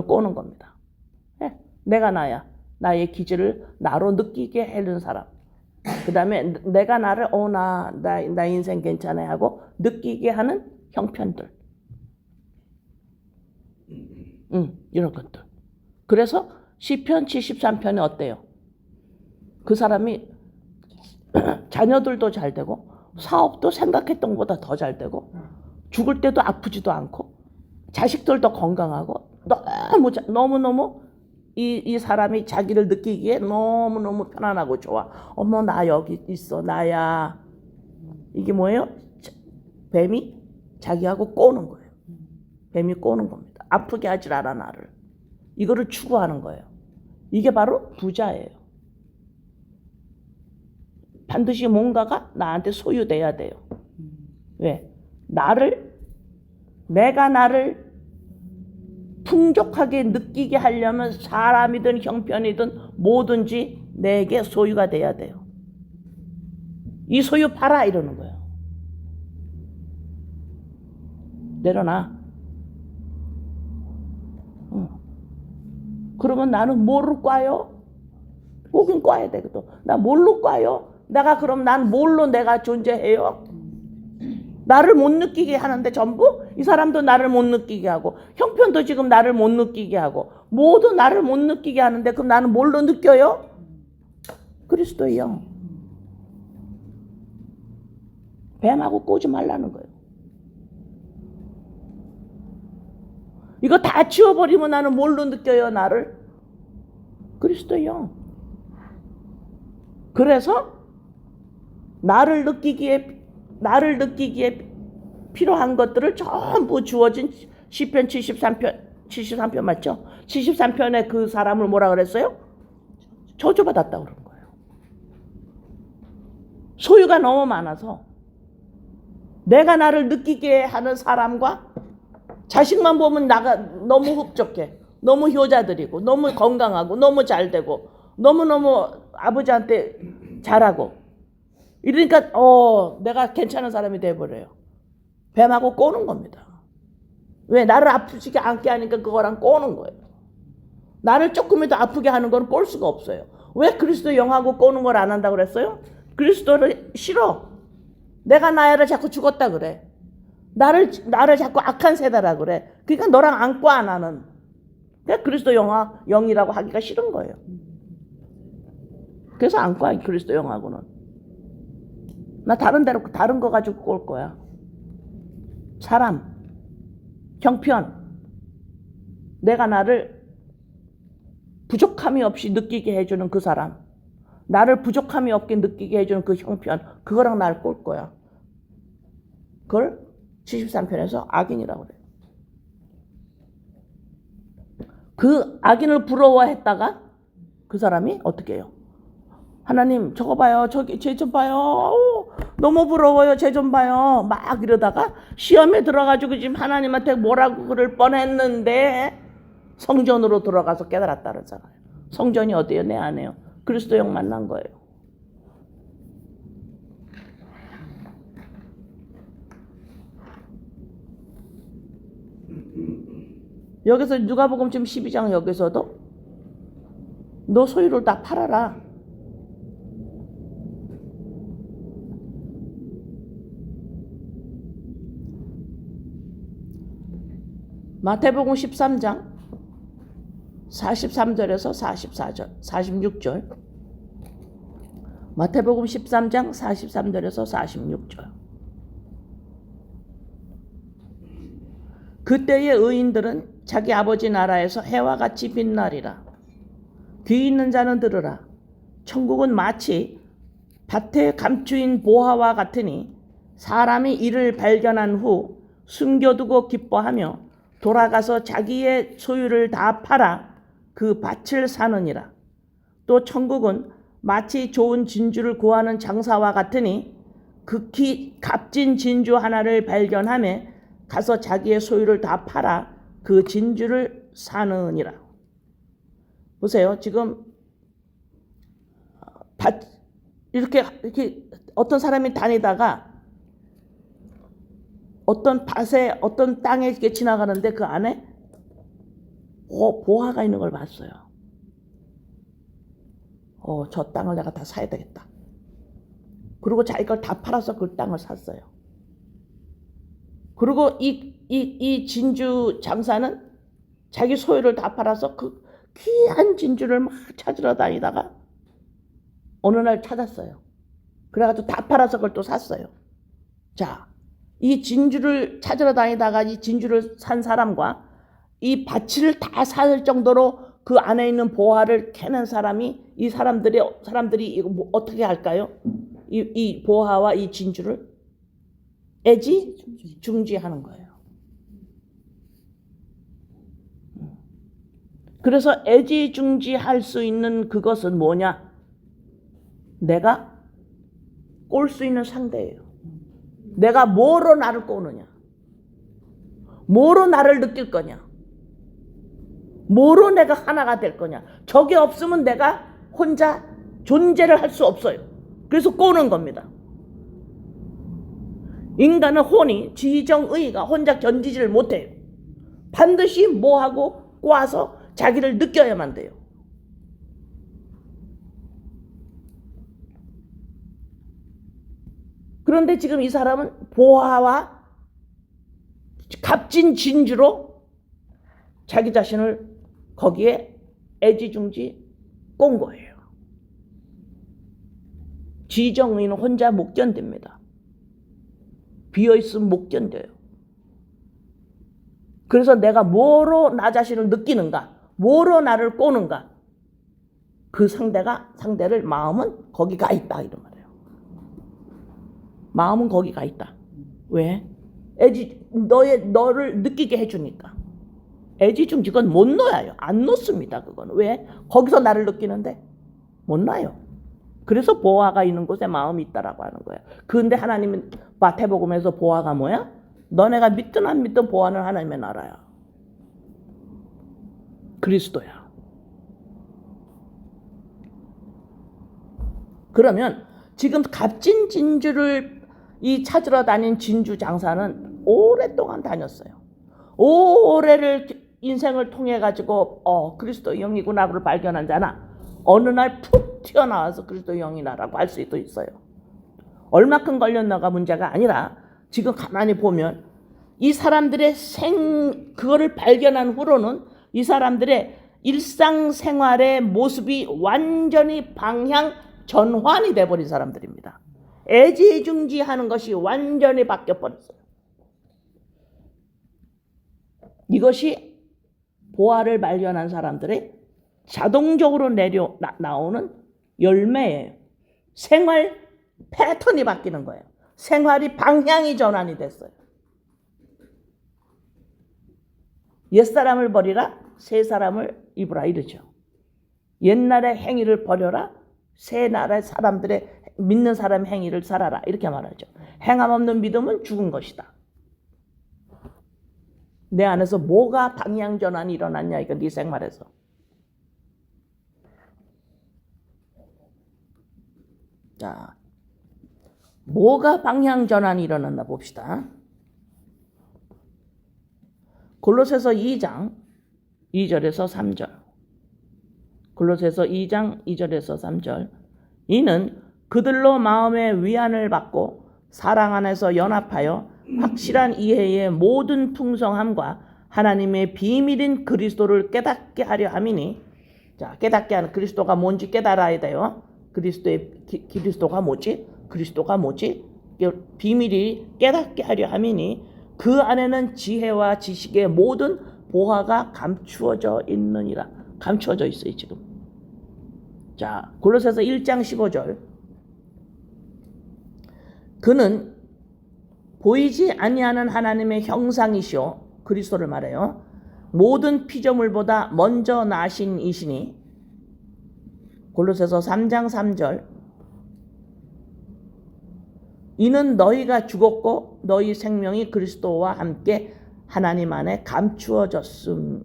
Speaker 1: 꼬는 겁니다. 네, 내가 나야. 나의 기질을 나로 느끼게 해주는 사람. 그 다음에 내가 나를 나 인생 괜찮아 하고 느끼게 하는 형편들. 이런 것들. 그래서 시편 73편에 어때요? 그 사람이 자녀들도 잘 되고 사업도 생각했던 것보다 더 잘 되고 죽을 때도 아프지도 않고 자식들도 건강하고 너무너무 이 사람이 자기를 느끼기에 너무너무 편안하고 좋아. 어머, 나 여기 있어. 나야. 이게 뭐예요? 뱀이 자기하고 꼬는 거예요. 뱀이 꼬는 겁니다. 아프게 하질 않아 나를. 이거를 추구하는 거예요. 이게 바로 부자예요. 반드시 뭔가가 나한테 소유돼야 돼요. 왜? 내가 나를 풍족하게 느끼게 하려면 사람이든 형편이든 뭐든지 내게 소유가 돼야 돼요. 이 소유 팔아 이러는 거예요. 내려놔. 그러면 나는 뭐를 꽈요? 꼭은 꽈야 되거든. 나 뭘로 꽈요? 그럼 난 뭘로 내가 존재해요? 나를 못 느끼게 하는데 전부 이 사람도 나를 못 느끼게 하고 형편도 지금 나를 못 느끼게 하고 모두 나를 못 느끼게 하는데 그럼 나는 뭘로 느껴요? 그리스도의 영. 뱀하고 꼬지 말라는 거예요. 이거 다 지워버리면 나는 뭘로 느껴요? 나를? 그리스도의 영. 그래서 나를 느끼기에 필요한 것들을 전부 주어진 시편 73편 맞죠? 73편에 그 사람을 뭐라 그랬어요? 저주받았다고 그런 거예요. 소유가 너무 많아서 내가 나를 느끼게 하는 사람과 자식만 보면 나가 너무 흡족해. 너무 효자들이고 너무 건강하고 너무 잘되고 너무너무 아버지한테 잘하고 이러니까 내가 괜찮은 사람이 돼버려요. 뱀하고 꼬는 겁니다. 왜? 나를 아프지 않게 하니까 그거랑 꼬는 거예요. 나를 조금이라도 아프게 하는 건 꼴 수가 없어요. 왜 그리스도 영하고 꼬는 걸 안 한다고 그랬어요? 그리스도를 싫어. 내가 나야를 자꾸 죽었다 그래. 나를 자꾸 악한 세대라 그래. 그러니까 너랑 안 꽈 나는. 그러니까 그리스도 영이라고 하기가 싫은 거예요. 그래서 안 꽈 그리스도 영하고는. 나 다른 거 가지고 꼴 거야. 사람, 형편, 내가 나를 부족함이 없이 느끼게 해주는 그 사람, 나를 부족함이 없게 느끼게 해주는 그 형편, 그거랑 나를 꼴 거야. 그걸 73편에서 악인이라고 그래요. 그 악인을 부러워했다가 그 사람이 어떻게 해요? 하나님 저거 봐요. 저기 쟤 좀 봐요. 너무 부러워요. 쟤 좀 봐요. 막 이러다가 시험에 들어가지고 지금 하나님한테 뭐라고 그럴 뻔했는데 성전으로 들어가서 깨달았다 그러잖아요. 성전이 어디예요? 내 안에요. 그리스도 영 만난 거예요. 여기서 누가복음 지금 12장 여기서도 너 소유를 다 팔아라. 마태복음 13장 43절에서 44절, 46절. 마태복음 13장 43절에서 46절. 그때의 의인들은 자기 아버지 나라에서 해와 같이 빛나리라. 귀 있는 자는 들으라. 천국은 마치 밭에 감추인 보화와 같으니 사람이 이를 발견한 후 숨겨두고 기뻐하며 돌아가서 자기의 소유를 다 팔아 그 밭을 사느니라. 또 천국은 마치 좋은 진주를 구하는 장사와 같으니 극히 값진 진주 하나를 발견하며 가서 자기의 소유를 다 팔아 그 진주를 사느니라. 보세요. 지금 이렇게 어떤 사람이 다니다가 어떤 밭에 어떤 땅에 이렇게 지나가는데 그 안에 보화가 있는 걸 봤어요. 저 땅을 내가 다 사야 되겠다. 그리고 자기가 다 팔아서 그 땅을 샀어요. 그리고 이 진주 장사는 자기 소유를 다 팔아서 그 귀한 진주를 막 찾으러 다니다가 어느 날 찾았어요. 그래가지고 다 팔아서 그걸 또 샀어요. 자, 이 진주를 찾으러 다니다가 이 진주를 산 사람과 이 바치를 다 살 정도로 그 안에 있는 보화를 캐는 사람이 이 사람들이 이거 뭐 어떻게 할까요? 이 보화와 이 진주를 애지중지하는 거예요. 그래서 애지중지할 수 있는 그것은 뭐냐? 내가 꼴 수 있는 상대예요. 내가 뭐로 나를 꼬느냐? 뭐로 나를 느낄 거냐? 뭐로 내가 하나가 될 거냐? 저게 없으면 내가 혼자 존재를 할 수 없어요. 그래서 꼬는 겁니다. 인간은 혼이 지정의가 혼자 견디지를 못해요. 반드시 뭐하고 꼬아서 자기를 느껴야만 돼요. 그런데 지금 이 사람은 보화와 값진 진주로 자기 자신을 거기에 애지중지 꼰 거예요. 지정의는 혼자 못 견딥니다. 비어있으면 못 견뎌요. 그래서 내가 뭐로 나 자신을 느끼는가, 뭐로 나를 꼬는가, 그 상대를 마음은 거기 가 있다 이런 말이에요. 마음은 거기 가 있다. 왜? 너를 느끼게 해주니까. 애지중지 그건 못 놓아요. 안 놓습니다. 그건 왜? 거기서 나를 느끼는데 못 놔요. 그래서 보화가 있는 곳에 마음이 있다라고 하는 거예요. 그런데 하나님은 마태복음에서 보화가 뭐야? 너네가 믿든 안 믿든 보화는 하나님의 나라야. 그리스도야. 그러면 지금 값진 진주를 찾으러 다닌 진주 장사는 오랫동안 다녔어요. 오래를 인생을 통해 가지고 그리스도의 영이구나를 발견한 자나 어느 날 푹 튀어나와서 그리스도의 영이라고 할 수도 있어요. 얼마큼 걸렸나가 문제가 아니라 지금 가만히 보면 이 사람들의 그거를 발견한 후로는 이 사람들의 일상생활의 모습이 완전히 방향 전환이 돼버린 사람들입니다. 애지중지하는 것이 완전히 바뀌어버렸어요. 이것이 보화를 발견한 사람들의 자동적으로 나오는 열매예요. 생활 패턴이 바뀌는 거예요. 생활이 방향이 전환이 됐어요. 옛사람을 버리라 새 사람을 입으라 이러죠. 옛날의 행위를 버려라 새 나라의 사람들의 믿는 사람의 행위를 살아라 이렇게 말하죠. 행함 없는 믿음은 죽은 것이다. 내 안에서 뭐가 방향 전환이 일어났냐 이거 네 생활에서. 자, 뭐가 방향 전환이 일어났나 봅시다. 골로새서 2장 2절에서 3절. 골로새서 2장 2절에서 3절. 이는 그들로 마음의 위안을 받고 사랑 안에서 연합하여 확실한 이해의 모든 풍성함과 하나님의 비밀인 그리스도를 깨닫게 하려 함이니, 자, 깨닫게 하는 그리스도가 뭔지 깨달아야 돼요. 그리스도가 뭐지? 그리스도가 뭐지? 비밀이 깨닫게 하려 함이니 그 안에는 지혜와 지식의 모든 보화가 감추어져 있느니라. 감추어져 있어요 지금. 자, 골로새서 1장 15절. 그는 보이지 아니하는 하나님의 형상이시오. 그리스도를 말해요. 모든 피조물보다 먼저 나신 이시니. 골로새서 3장 3절. 이는 너희가 죽었고 너희 생명이 그리스도와 함께 하나님 안에 감추어졌음이라.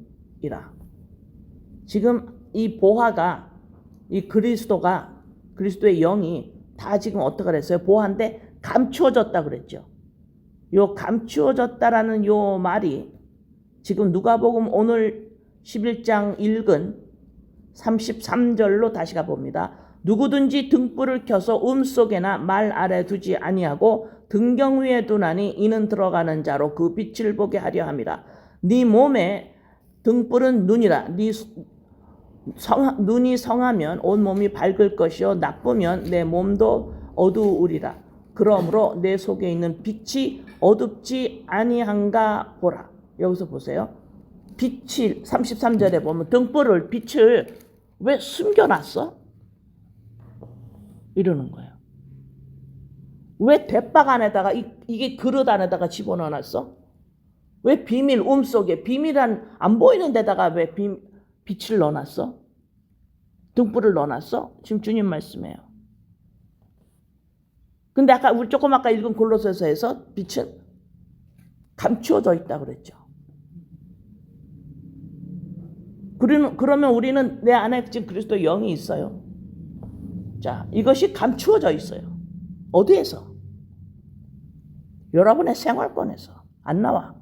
Speaker 1: 지금 이 보화가, 이 그리스도의 영이 다 지금 어떻게 그랬어요? 보화인데 감추어졌다 그랬죠. 요 감추어졌다라는 요 말이 지금 누가복음 오늘 11장 읽은 33절로 다시 가봅니다. 누구든지 등불을 켜서 속에나 말 아래 두지 아니하고 등경 위에 두나니 이는 들어가는 자로 그 빛을 보게 하려 함이라. 네 몸에 등불은 눈이라. 눈이 성하면 온 몸이 밝을 것이요 나쁘면 내 몸도 어두우리라. 그러므로 내 속에 있는 빛이 어둡지 아니한가 보라. 여기서 보세요. 빛이 33절에 보면 빛을 왜 숨겨놨어? 이러는 거예요. 왜 대박 안에다가 이게 그릇 안에다가 집어넣어놨어? 왜 비밀 속에 비밀한 안 보이는 데다가 왜 빛을 넣어놨어? 등불을 넣어놨어? 지금 주님 말씀해요. 근데 우리 조금 아까 읽은 골로새서에서 빛은 감추어져 있다 그랬죠. 그러면 우리는 내 안에 지금 그리스도의 영이 있어요. 자, 이것이 감추어져 있어요. 어디에서? 여러분의 생활권에서. 안 나와.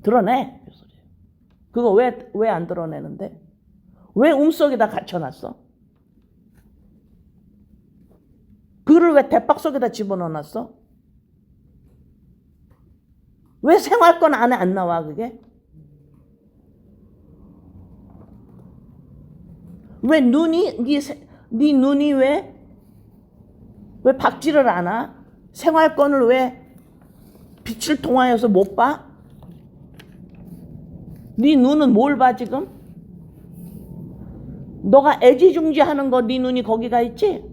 Speaker 1: 드러내. 그거 왜 안 드러내는데? 왜 속에다 갇혀놨어? 그거를 왜 대박 속에다 집어넣어놨어? 왜 생활권 안에 안 나와 그게? 왜 네 눈이 왜 박지를 않아? 생활권을 왜 빛을 통하여서 못 봐? 네 눈은 뭘 봐 지금? 너가 애지중지하는 거 네 눈이 거기가 있지?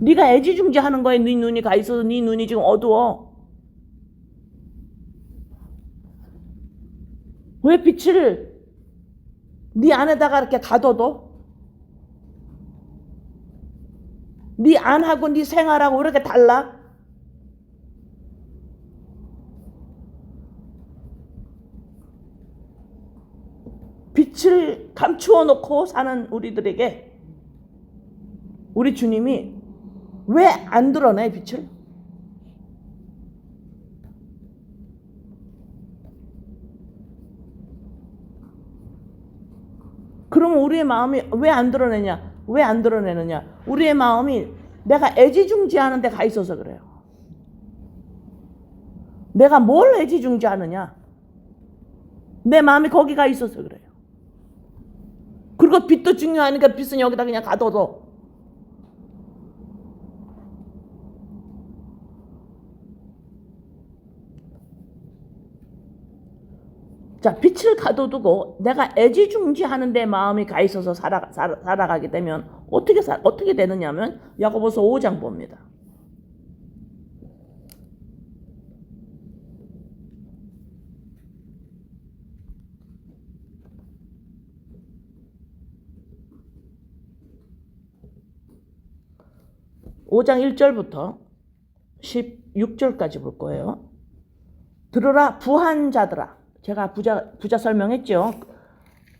Speaker 1: 네가 애지중지하는 거에 네 눈이 가 있어서 네 눈이 지금 어두워. 왜 빛을 네 안에다가 이렇게 가둬도? 네 안하고 네 생활하고 왜 이렇게 달라? 빛을 감추어 놓고 사는 우리들에게 우리 주님이 왜 안 드러내 빛을? 그러면 우리의 마음이 왜 안 드러내냐? 왜 안 드러내느냐? 우리의 마음이 내가 애지중지하는 데 가 있어서 그래요. 내가 뭘 애지중지하느냐? 내 마음이 거기 가 있어서 그래요. 그리고 빛도 중요하니까 빛은 여기다 그냥 가둬둬. 자, 빛을 가둬두고 내가 애지중지하는 데 마음이 가 있어서 살아가게 되면 어떻게 되느냐면 야고보서 5장 봅니다. (5장) 1절부터 16절까지 볼 거예요. 들으라 부한 자들아. 제가 부자 설명했죠.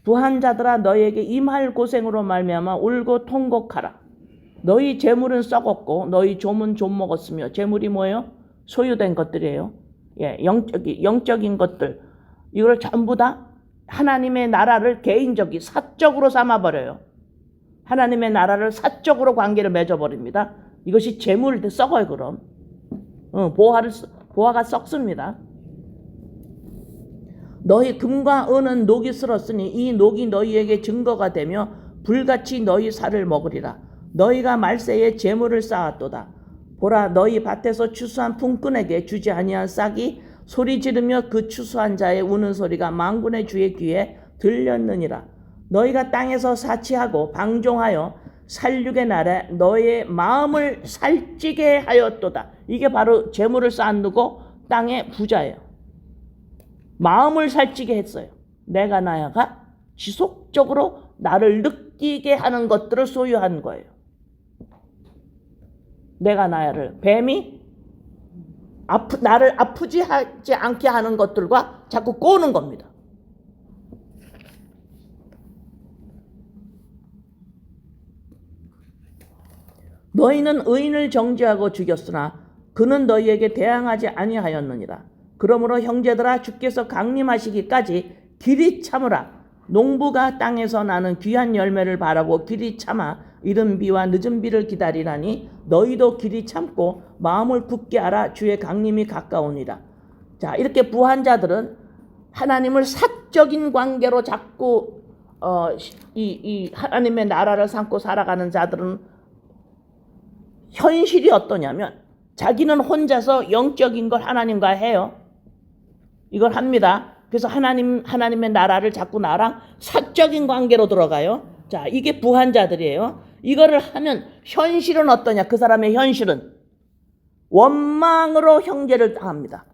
Speaker 1: 부한 자들아 너희에게 임할 고생으로 말미암아 울고 통곡하라. 너희 재물은 썩었고 너희 좀은 좀 먹었으며. 재물이 뭐예요? 소유된 것들이에요. 예, 영적인 것들. 이걸 전부 다 하나님의 나라를 사적으로 삼아버려요. 하나님의 나라를 사적으로 관계를 맺어버립니다. 이것이 재물을 썩어요. 그럼 보화가 썩습니다. 너희 금과 은은 녹이 슬었으니 이 녹이 너희에게 증거가 되며 불같이 너희 살을 먹으리라. 너희가 말세에 재물을 쌓았도다. 보라 너희 밭에서 추수한 품꾼에게 주지 아니한 싹이 소리 지르며 그 추수한 자의 우는 소리가 만군의 주의 귀에 들렸느니라. 너희가 땅에서 사치하고 방종하여 살육의 날에 너의 마음을 살찌게 하였도다. 이게 바로 재물을 쌓는 땅의 부자예요. 마음을 살찌게 했어요. 내가 나야가 지속적으로 나를 느끼게 하는 것들을 소유한 거예요. 내가 나야를. 뱀이 나를 아프지 하지 않게 하는 것들과 자꾸 꼬는 겁니다. 너희는 의인을 정죄하고 죽였으나 그는 너희에게 대항하지 아니하였느니라. 그러므로 형제들아 주께서 강림하시기까지 길이 참으라. 농부가 땅에서 나는 귀한 열매를 바라고 길이 참아 이른 비와 늦은 비를 기다리라니 너희도 길이 참고 마음을 굳게 하라. 주의 강림이 가까우니라. 자, 이렇게 부한 자들은 하나님을 사적인 관계로 자꾸 이 하나님의 나라를 삼고 살아가는 자들은 현실이 어떠냐면 자기는 혼자서 영적인 걸 하나님과 해요. 이걸 합니다. 그래서 하나님의 나라를 자꾸 나랑 사적인 관계로 들어가요. 자, 이게 부한 자들이에요. 이거를 하면 현실은 어떠냐? 그 사람의 현실은 원망으로 형제를 당합니다.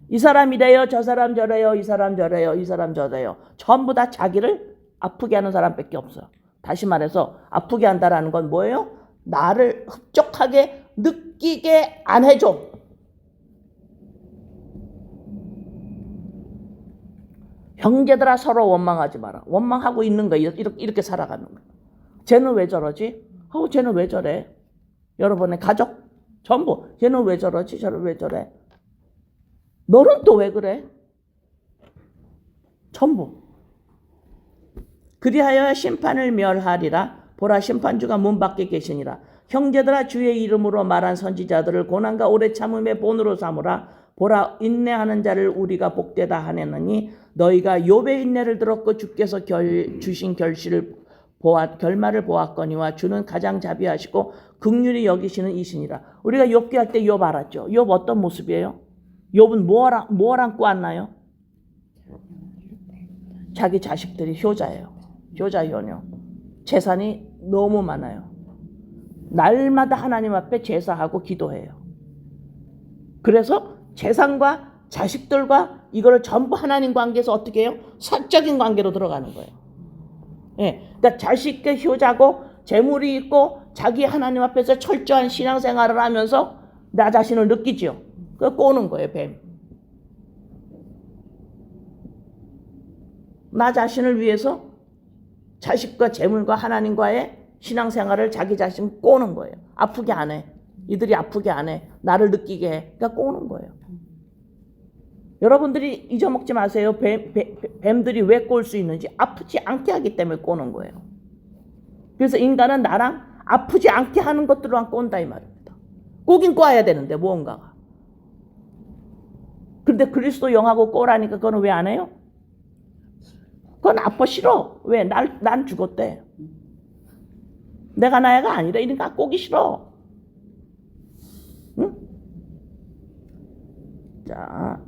Speaker 1: 이 사람 이래요, 저 사람 저래요, 이 사람 저래요, 이 사람 저래요. 전부 다 자기를 아프게 하는 사람밖에 없어요. 다시 말해서 아프게 한다라는 건 뭐예요? 나를 흡족하게 느끼게 안 해줘. 형제들아 서로 원망하지 마라. 원망하고 있는 거예요. 이렇게 살아가는 거예요. 쟤는 왜 저러지? 쟤는 왜 저래? 여러분의 가족 전부 쟤는 왜 저러지? 저는 왜 저래? 너는 또 왜 그래? 전부. 그리하여 심판을 멸하리라. 보라 심판주가 문 밖에 계시니라. 형제들아 주의 이름으로 말한 선지자들을 고난과 오래 참음의 본으로 삼으라. 보라 인내하는 자를 우리가 복되다 하느니 너희가 욥의 인내를 들었고 주께서 주신 결말을 보았거니와 주는 가장 자비하시고 긍휼히 여기시는 이시니라. 우리가 욥기 할 때 욥 알았죠? 욥 어떤 모습이에요? 욥은 뭘 안고 왔나요? 자기 자식들이 효자예요. 효자 효녀. 재산이 너무 많아요. 날마다 하나님 앞에 제사하고 기도해요. 그래서 재산과 자식들과 이거를 전부 하나님 관계에서 어떻게 해요? 사적인 관계로 들어가는 거예요. 예, 그러니까 자식의 효자고 재물이 있고 자기 하나님 앞에서 철저한 신앙생활을 하면서 나 자신을 느끼죠. 그거 꼬는 거예요, 뱀. 나 자신을 위해서 자식과 재물과 하나님과의 신앙생활을 자기 자신 꼬는 거예요. 아프게 안 해. 이들이 아프게 안 해. 나를 느끼게 해. 그러니까 꼬는 거예요. 여러분들이 잊어먹지 마세요. 뱀들이 왜 꼴 수 있는지 아프지 않게 하기 때문에 꼬는 거예요. 그래서 인간은 나랑 아프지 않게 하는 것들로만 꼰다 이 말입니다. 꼬긴 꼬아야 되는데 무언가가. 그런데 그리스도 영하고 꼬라니까 그거는 왜 안 해요? 그건 아파 싫어. 왜? 난 죽었대. 내가 나야가 아니라 이러니까 꼬기 싫어. 응? 자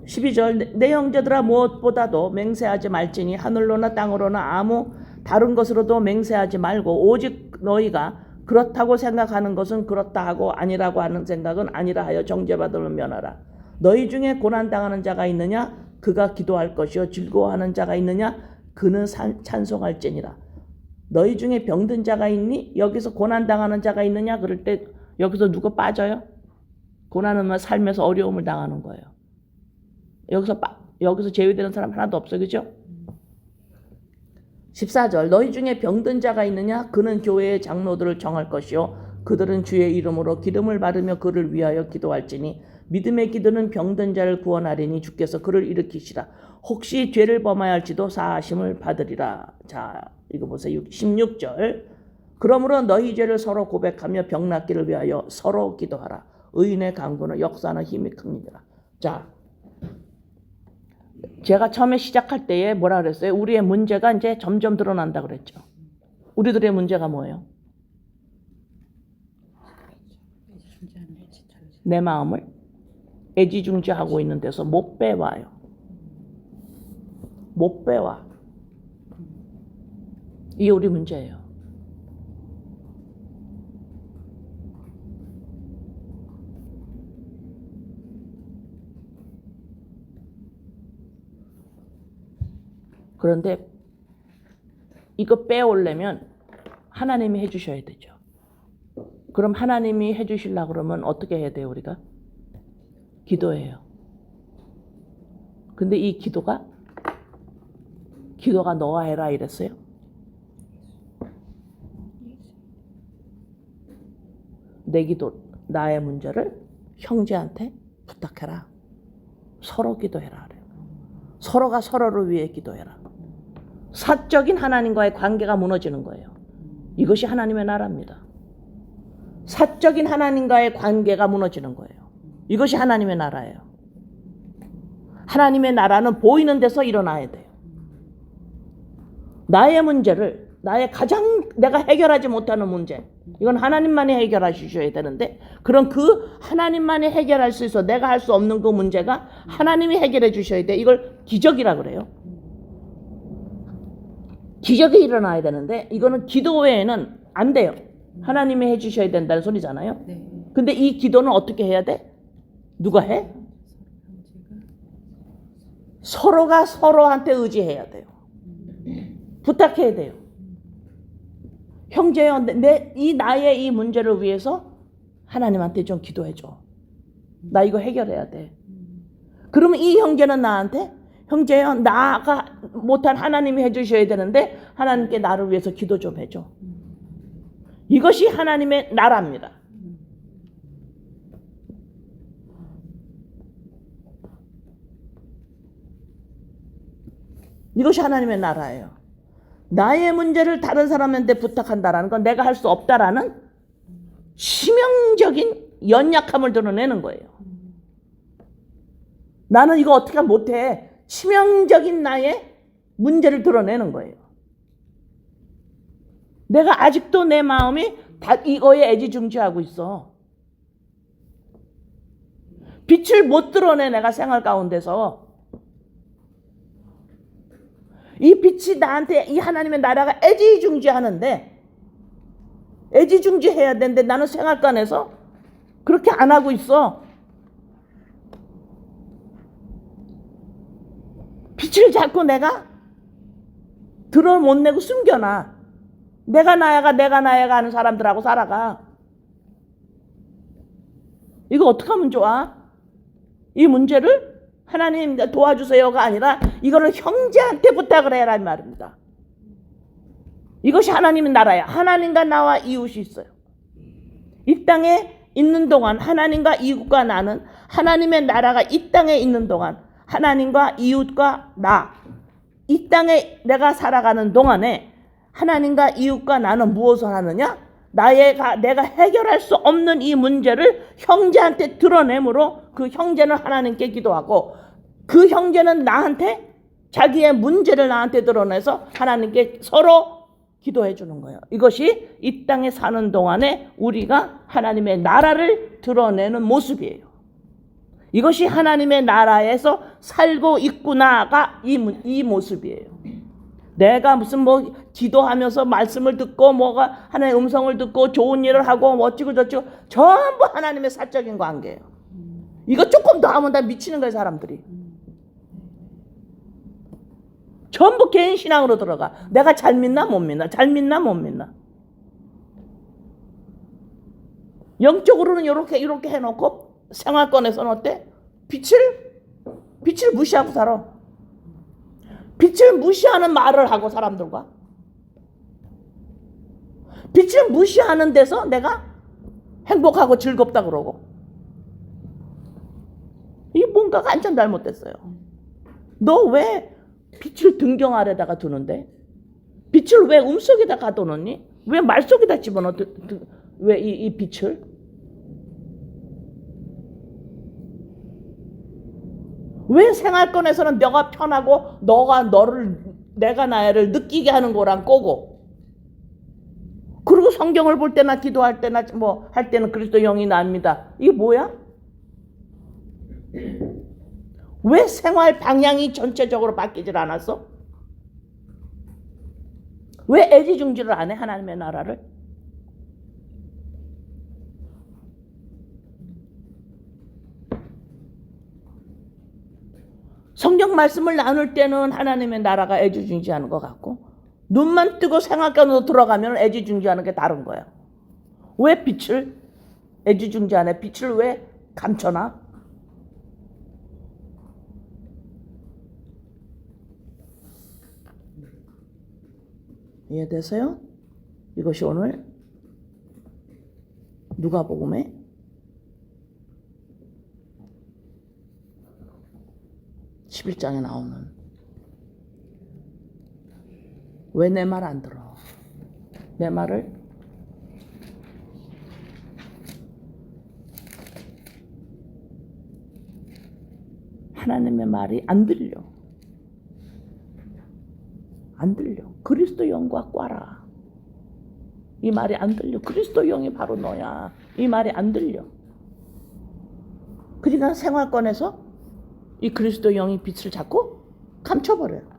Speaker 1: 12절 내 형제들아 무엇보다도 맹세하지 말지니 하늘로나 땅으로나 아무 다른 것으로도 맹세하지 말고 오직 너희가 그렇다고 생각하는 것은 그렇다 하고 아니라고 하는 생각은 아니라 하여 정죄받으면 면하라. 너희 중에 고난당하는 자가 있느냐? 그가 기도할 것이요 즐거워하는 자가 있느냐? 그는 찬송할지니라. 너희 중에 병든 자가 있니? 여기서 고난당하는 자가 있느냐? 그럴 때 여기서 누가 빠져요? 고난은 삶에서 어려움을 당하는 거예요. 여기서 제외되는 사람 하나도 없어요. 그죠? 14절 너희 중에 병든 자가 있느냐? 그는 교회의 장로들을 정할 것이요 그들은 주의 이름으로 기름을 바르며 그를 위하여 기도할지니 믿음의 기도는 병든 자를 구원하리니 주께서 그를 일으키시라. 혹시 죄를 범하였을지도 사하심을 받으리라. 자, 이거 보세요. 16절 그러므로 너희 죄를 서로 고백하며 병 낫기를 위하여 서로 기도하라. 의인의 강구는 역사하는 힘이 큽니다. 자, 제가 처음에 시작할 때에 뭐라 그랬어요? 우리의 문제가 이제 점점 드러난다 그랬죠. 우리들의 문제가 뭐예요? 내 마음을 애지중지하고 있는 데서 못 빼와요. 못 빼와. 이게 우리 문제예요. 그런데 이거 빼오려면 하나님이 해주셔야 되죠. 그럼 하나님이 해주시려고 그러면 어떻게 해야 돼요, 우리가? 기도해요. 근데 이 기도가 너가 해라 이랬어요? 내 기도, 나의 문제를 형제한테 부탁해라. 서로 기도해라. 그래요. 서로가 서로를 위해 기도해라. 사적인 하나님과의 관계가 무너지는 거예요. 이것이 하나님의 나라입니다. 사적인 하나님과의 관계가 무너지는 거예요. 이것이 하나님의 나라예요. 하나님의 나라는 보이는 데서 일어나야 돼요. 나의 문제를, 나의 가장 내가 해결하지 못하는 문제, 이건 하나님만이 해결하셔야 되는데, 그런 그 하나님만이 해결할 수 있어 내가 할 수 없는 그 문제가 하나님이 해결해 주셔야 돼. 이걸 기적이라 그래요. 기적이 일어나야 되는데 이거는 기도 외에는 안 돼요. 하나님이 해주셔야 된다는 소리잖아요. 근데 이 기도는 어떻게 해야 돼? 누가 해? 서로가 서로한테 의지해야 돼요. 부탁해야 돼요. 형제여, 나의 이 문제를 위해서 하나님한테 좀 기도해줘. 나 이거 해결해야 돼. 그러면 이 형제는 나한테, 형제여, 나가 못한 하나님이 해주셔야 되는데 하나님께 나를 위해서 기도 좀 해줘. 이것이 하나님의 나라입니다. 이것이 하나님의 나라예요. 나의 문제를 다른 사람한테 부탁한다라는 건 내가 할 수 없다라는 치명적인 연약함을 드러내는 거예요. 나는 이거 어떻게 못해. 치명적인 나의 문제를 드러내는 거예요. 내가 아직도 내 마음이 다 이거에 애지중지하고 있어. 빛을 못 드러내 내가 생활 가운데서. 이 빛이 나한테 이 하나님의 나라가 애지중지하는데 애지중지해야 되는데 나는 생활관에서 그렇게 안 하고 있어. 빛을 자꾸 내가 드러 못 내고 숨겨놔. 내가 나야가 하는 사람들하고 살아가. 이거 어떻게 하면 좋아? 이 문제를 하나님 도와주세요가 아니라 이거를 형제한테 부탁을 해라 이 말입니다. 이것이 하나님의 나라야. 하나님과 나와 이웃이 있어요. 이 땅에 있는 동안 하나님과 이웃과 나는, 하나님의 나라가 이 땅에 있는 동안 하나님과 이웃과 나, 이 땅에 내가 살아가는 동안에 하나님과 이웃과 나는 무엇을 하느냐? 내가 해결할 수 없는 이 문제를 형제한테 드러내므로 그 형제는 하나님께 기도하고 그 형제는 나한테 자기의 문제를 나한테 드러내서 하나님께 서로 기도해 주는 거예요. 이것이 이 땅에 사는 동안에 우리가 하나님의 나라를 드러내는 모습이에요. 이것이 하나님의 나라에서 살고 있구나가 이 모습이에요. 내가 무슨 기도하면서 말씀을 듣고 뭐가 하나님의 음성을 듣고 좋은 일을 하고 어찌고 저찌고 전부 하나님의 사적인 관계예요. 이거 조금 더 하면 다 미치는 거예요, 사람들이. 전부 개인 신앙으로 들어가. 내가 잘 믿나 못 믿나, 잘 믿나 못 믿나. 영적으로는 이렇게 해놓고 생활권에서는 어때? 빛을 무시하고 살아. 빛을 무시하는 말을 하고 사람들과 빛을 무시하는 데서 내가 행복하고 즐겁다 그러고 이게 뭔가가 완전 잘못됐어요. 너 왜 빛을 등경 아래다가 두는데? 빛을 왜 음속에다 가둬놓니? 왜 말속에다 집어넣어? 왜 이 빛을? 왜 생활권에서는 내가 편하고 내가 나를 느끼게 하는 거랑 꼬고, 그리고 성경을 볼 때나 기도할 때나 할 때는 그리스도 영이 납니다. 이게 뭐야? 왜 생활 방향이 전체적으로 바뀌질 않았어? 왜 애지중지를 안 해, 하나님의 나라를? 성경 말씀을 나눌 때는 하나님의 나라가 애지중지하는 것 같고 눈만 뜨고 생활권으로 들어가면 애지중지하는 게 다른 거야. 왜 빛을 애지중지하네? 빛을 왜 감춰놔? 이해되세요? 이것이 오늘 누가복음의 11장에 나오는 왜 내 말 안 들어? 내 말을 하나님의 말이 안 들려. 안 들려. 그리스도 영과 꽈라. 이 말이 안 들려. 그리스도 영이 바로 너야. 이 말이 안 들려. 그러니까 생활권에서 이 그리스도 영이 빛을 자꾸 감춰버려요.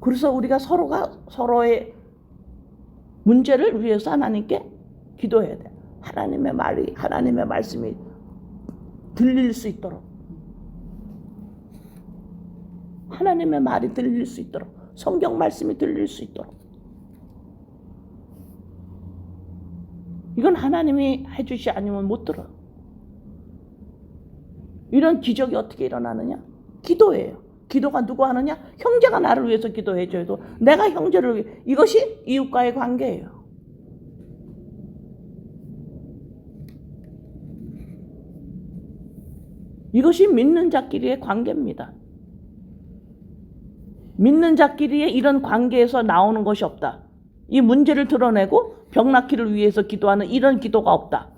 Speaker 1: 그래서 우리가 서로가 서로의 문제를 위해서 하나님께 기도해야 돼. 하나님의 말이, 하나님의 말씀이 들릴 수 있도록. 하나님의 말이 들릴 수 있도록. 성경 말씀이 들릴 수 있도록. 이건 하나님이 해주시 아니면 못 들어. 이런 기적이 어떻게 일어나느냐? 기도예요. 기도가 누구 하느냐? 형제가 나를 위해서 기도해줘도 내가 형제를 위해. 이것이 이웃과의 관계예요. 이것이 믿는 자끼리의 관계입니다. 믿는 자끼리의 이런 관계에서 나오는 것이 없다. 이 문제를 드러내고 병 낫기를 위해서 기도하는 이런 기도가 없다.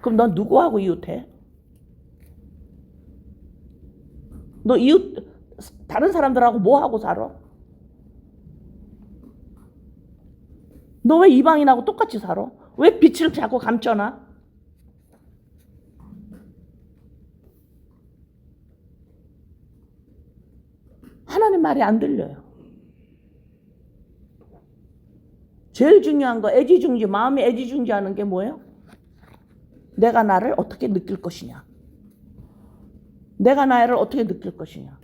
Speaker 1: 그럼 넌 누구하고 이웃해? 너 이웃 다른 사람들하고 뭐하고 살아? 너 왜 이방인하고 똑같이 살아? 왜 빛을 자꾸 감춰놔? 하나님 말이 안 들려요. 제일 중요한 거 애지중지, 마음이 애지중지하는 게 뭐예요? 내가 나를 어떻게 느낄 것이냐. 내가 나를 어떻게 느낄 것이냐.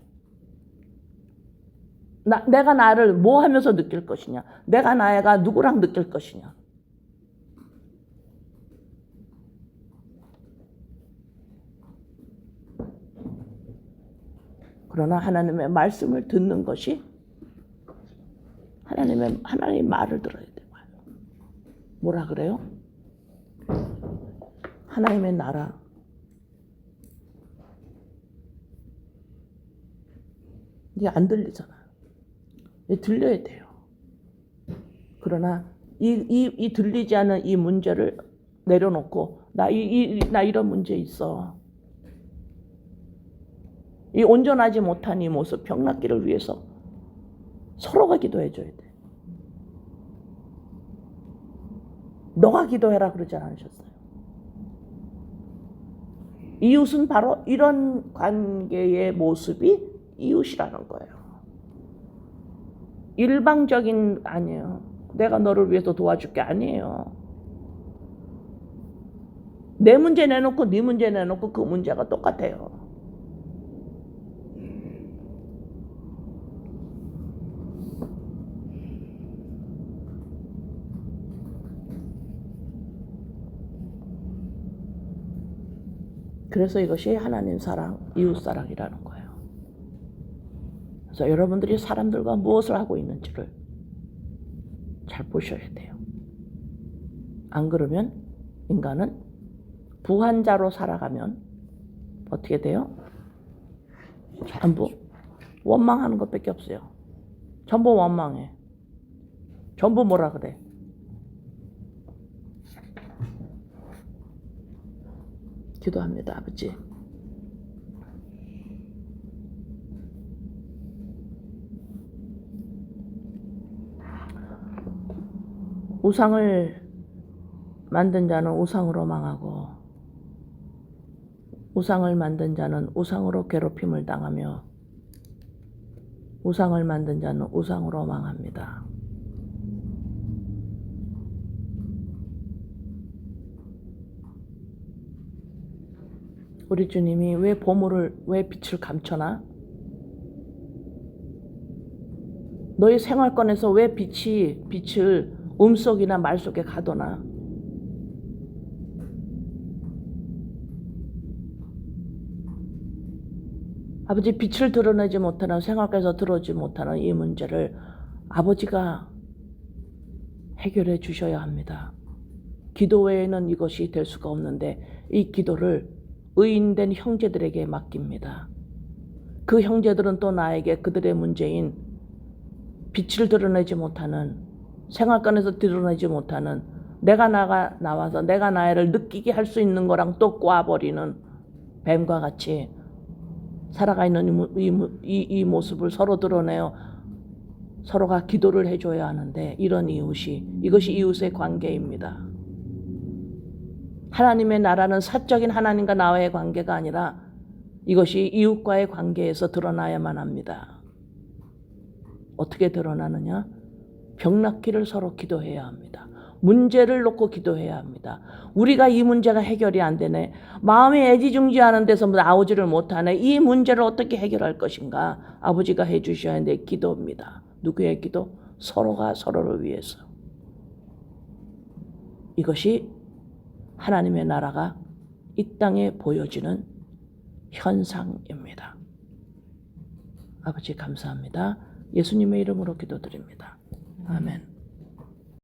Speaker 1: 내가 나를 뭐 하면서 느낄 것이냐. 내가 나가 누구랑 느낄 것이냐. 그러나 하나님의 말씀을 듣는 것이 하나님의 말을 들어야 돼요. 뭐라 그래요? 하나님의 나라. 이게 안 들리잖아요. 이게 들려야 돼요. 그러나 이 들리지 않은 이 문제를 내려놓고 나 이런 문제 있어. 이 온전하지 못한 이 모습 병 낫기를 위해서 서로가 기도해줘야 돼. 너가 기도해라 그러지 않으셨어요. 이웃은 바로 이런 관계의 모습이 이웃이라는 거예요. 일방적인 아니에요. 내가 너를 위해서 도와줄 게 아니에요. 내 문제 내놓고 네 문제 내놓고 그 문제가 똑같아요. 그래서 이것이 하나님 사랑, 이웃 사랑이라는 거예요. 그래서 여러분들이 사람들과 무엇을 하고 있는지를 잘 보셔야 돼요. 안 그러면 인간은 부한자로 살아가면 어떻게 돼요? 전부 원망하는 것밖에 없어요. 전부 원망해. 전부 뭐라 그래? 기도합니다, 아버지. 우상을 만든 자는 우상으로 망하고 우상을 만든 자는 우상으로 괴롭힘을 당하며 우상을 만든 자는 우상으로 망합니다. 우리 주님이 왜 보물을, 왜 빛을 감춰놔? 너의 생활권에서 왜 빛을 음속이나 말 속에 가둬놔? 아버지, 빛을 드러내지 못하는, 생활권에서 들어오지 못하는 이 문제를 아버지가 해결해 주셔야 합니다. 기도 외에는 이것이 될 수가 없는데 이 기도를 의인된 형제들에게 맡깁니다. 그 형제들은 또 나에게 그들의 문제인 빛을 드러내지 못하는, 생활권에서 드러내지 못하는, 내가 나와서 내가 나를 느끼게 할 수 있는 거랑 또 꽈버리는 뱀과 같이 살아가 있는 이 모습을 서로 드러내어 서로가 기도를 해줘야 하는데, 이런 이것이 이웃의 관계입니다. 하나님의 나라는 사적인 하나님과 나와의 관계가 아니라 이것이 이웃과의 관계에서 드러나야만 합니다. 어떻게 드러나느냐? 병낫기를 서로 기도해야 합니다. 문제를 놓고 기도해야 합니다. 우리가 이 문제가 해결이 안 되네, 마음이 애지중지하는 데서 나오지를 못하네, 이 문제를 어떻게 해결할 것인가? 아버지가 해주셔야 하는데 기도입니다. 누구의 기도? 서로가 서로를 위해서. 이것이 하나님의 나라가 이 땅에 보여지는 현상입니다. 아버지 감사합니다. 예수님의 이름으로 기도드립니다. 아멘.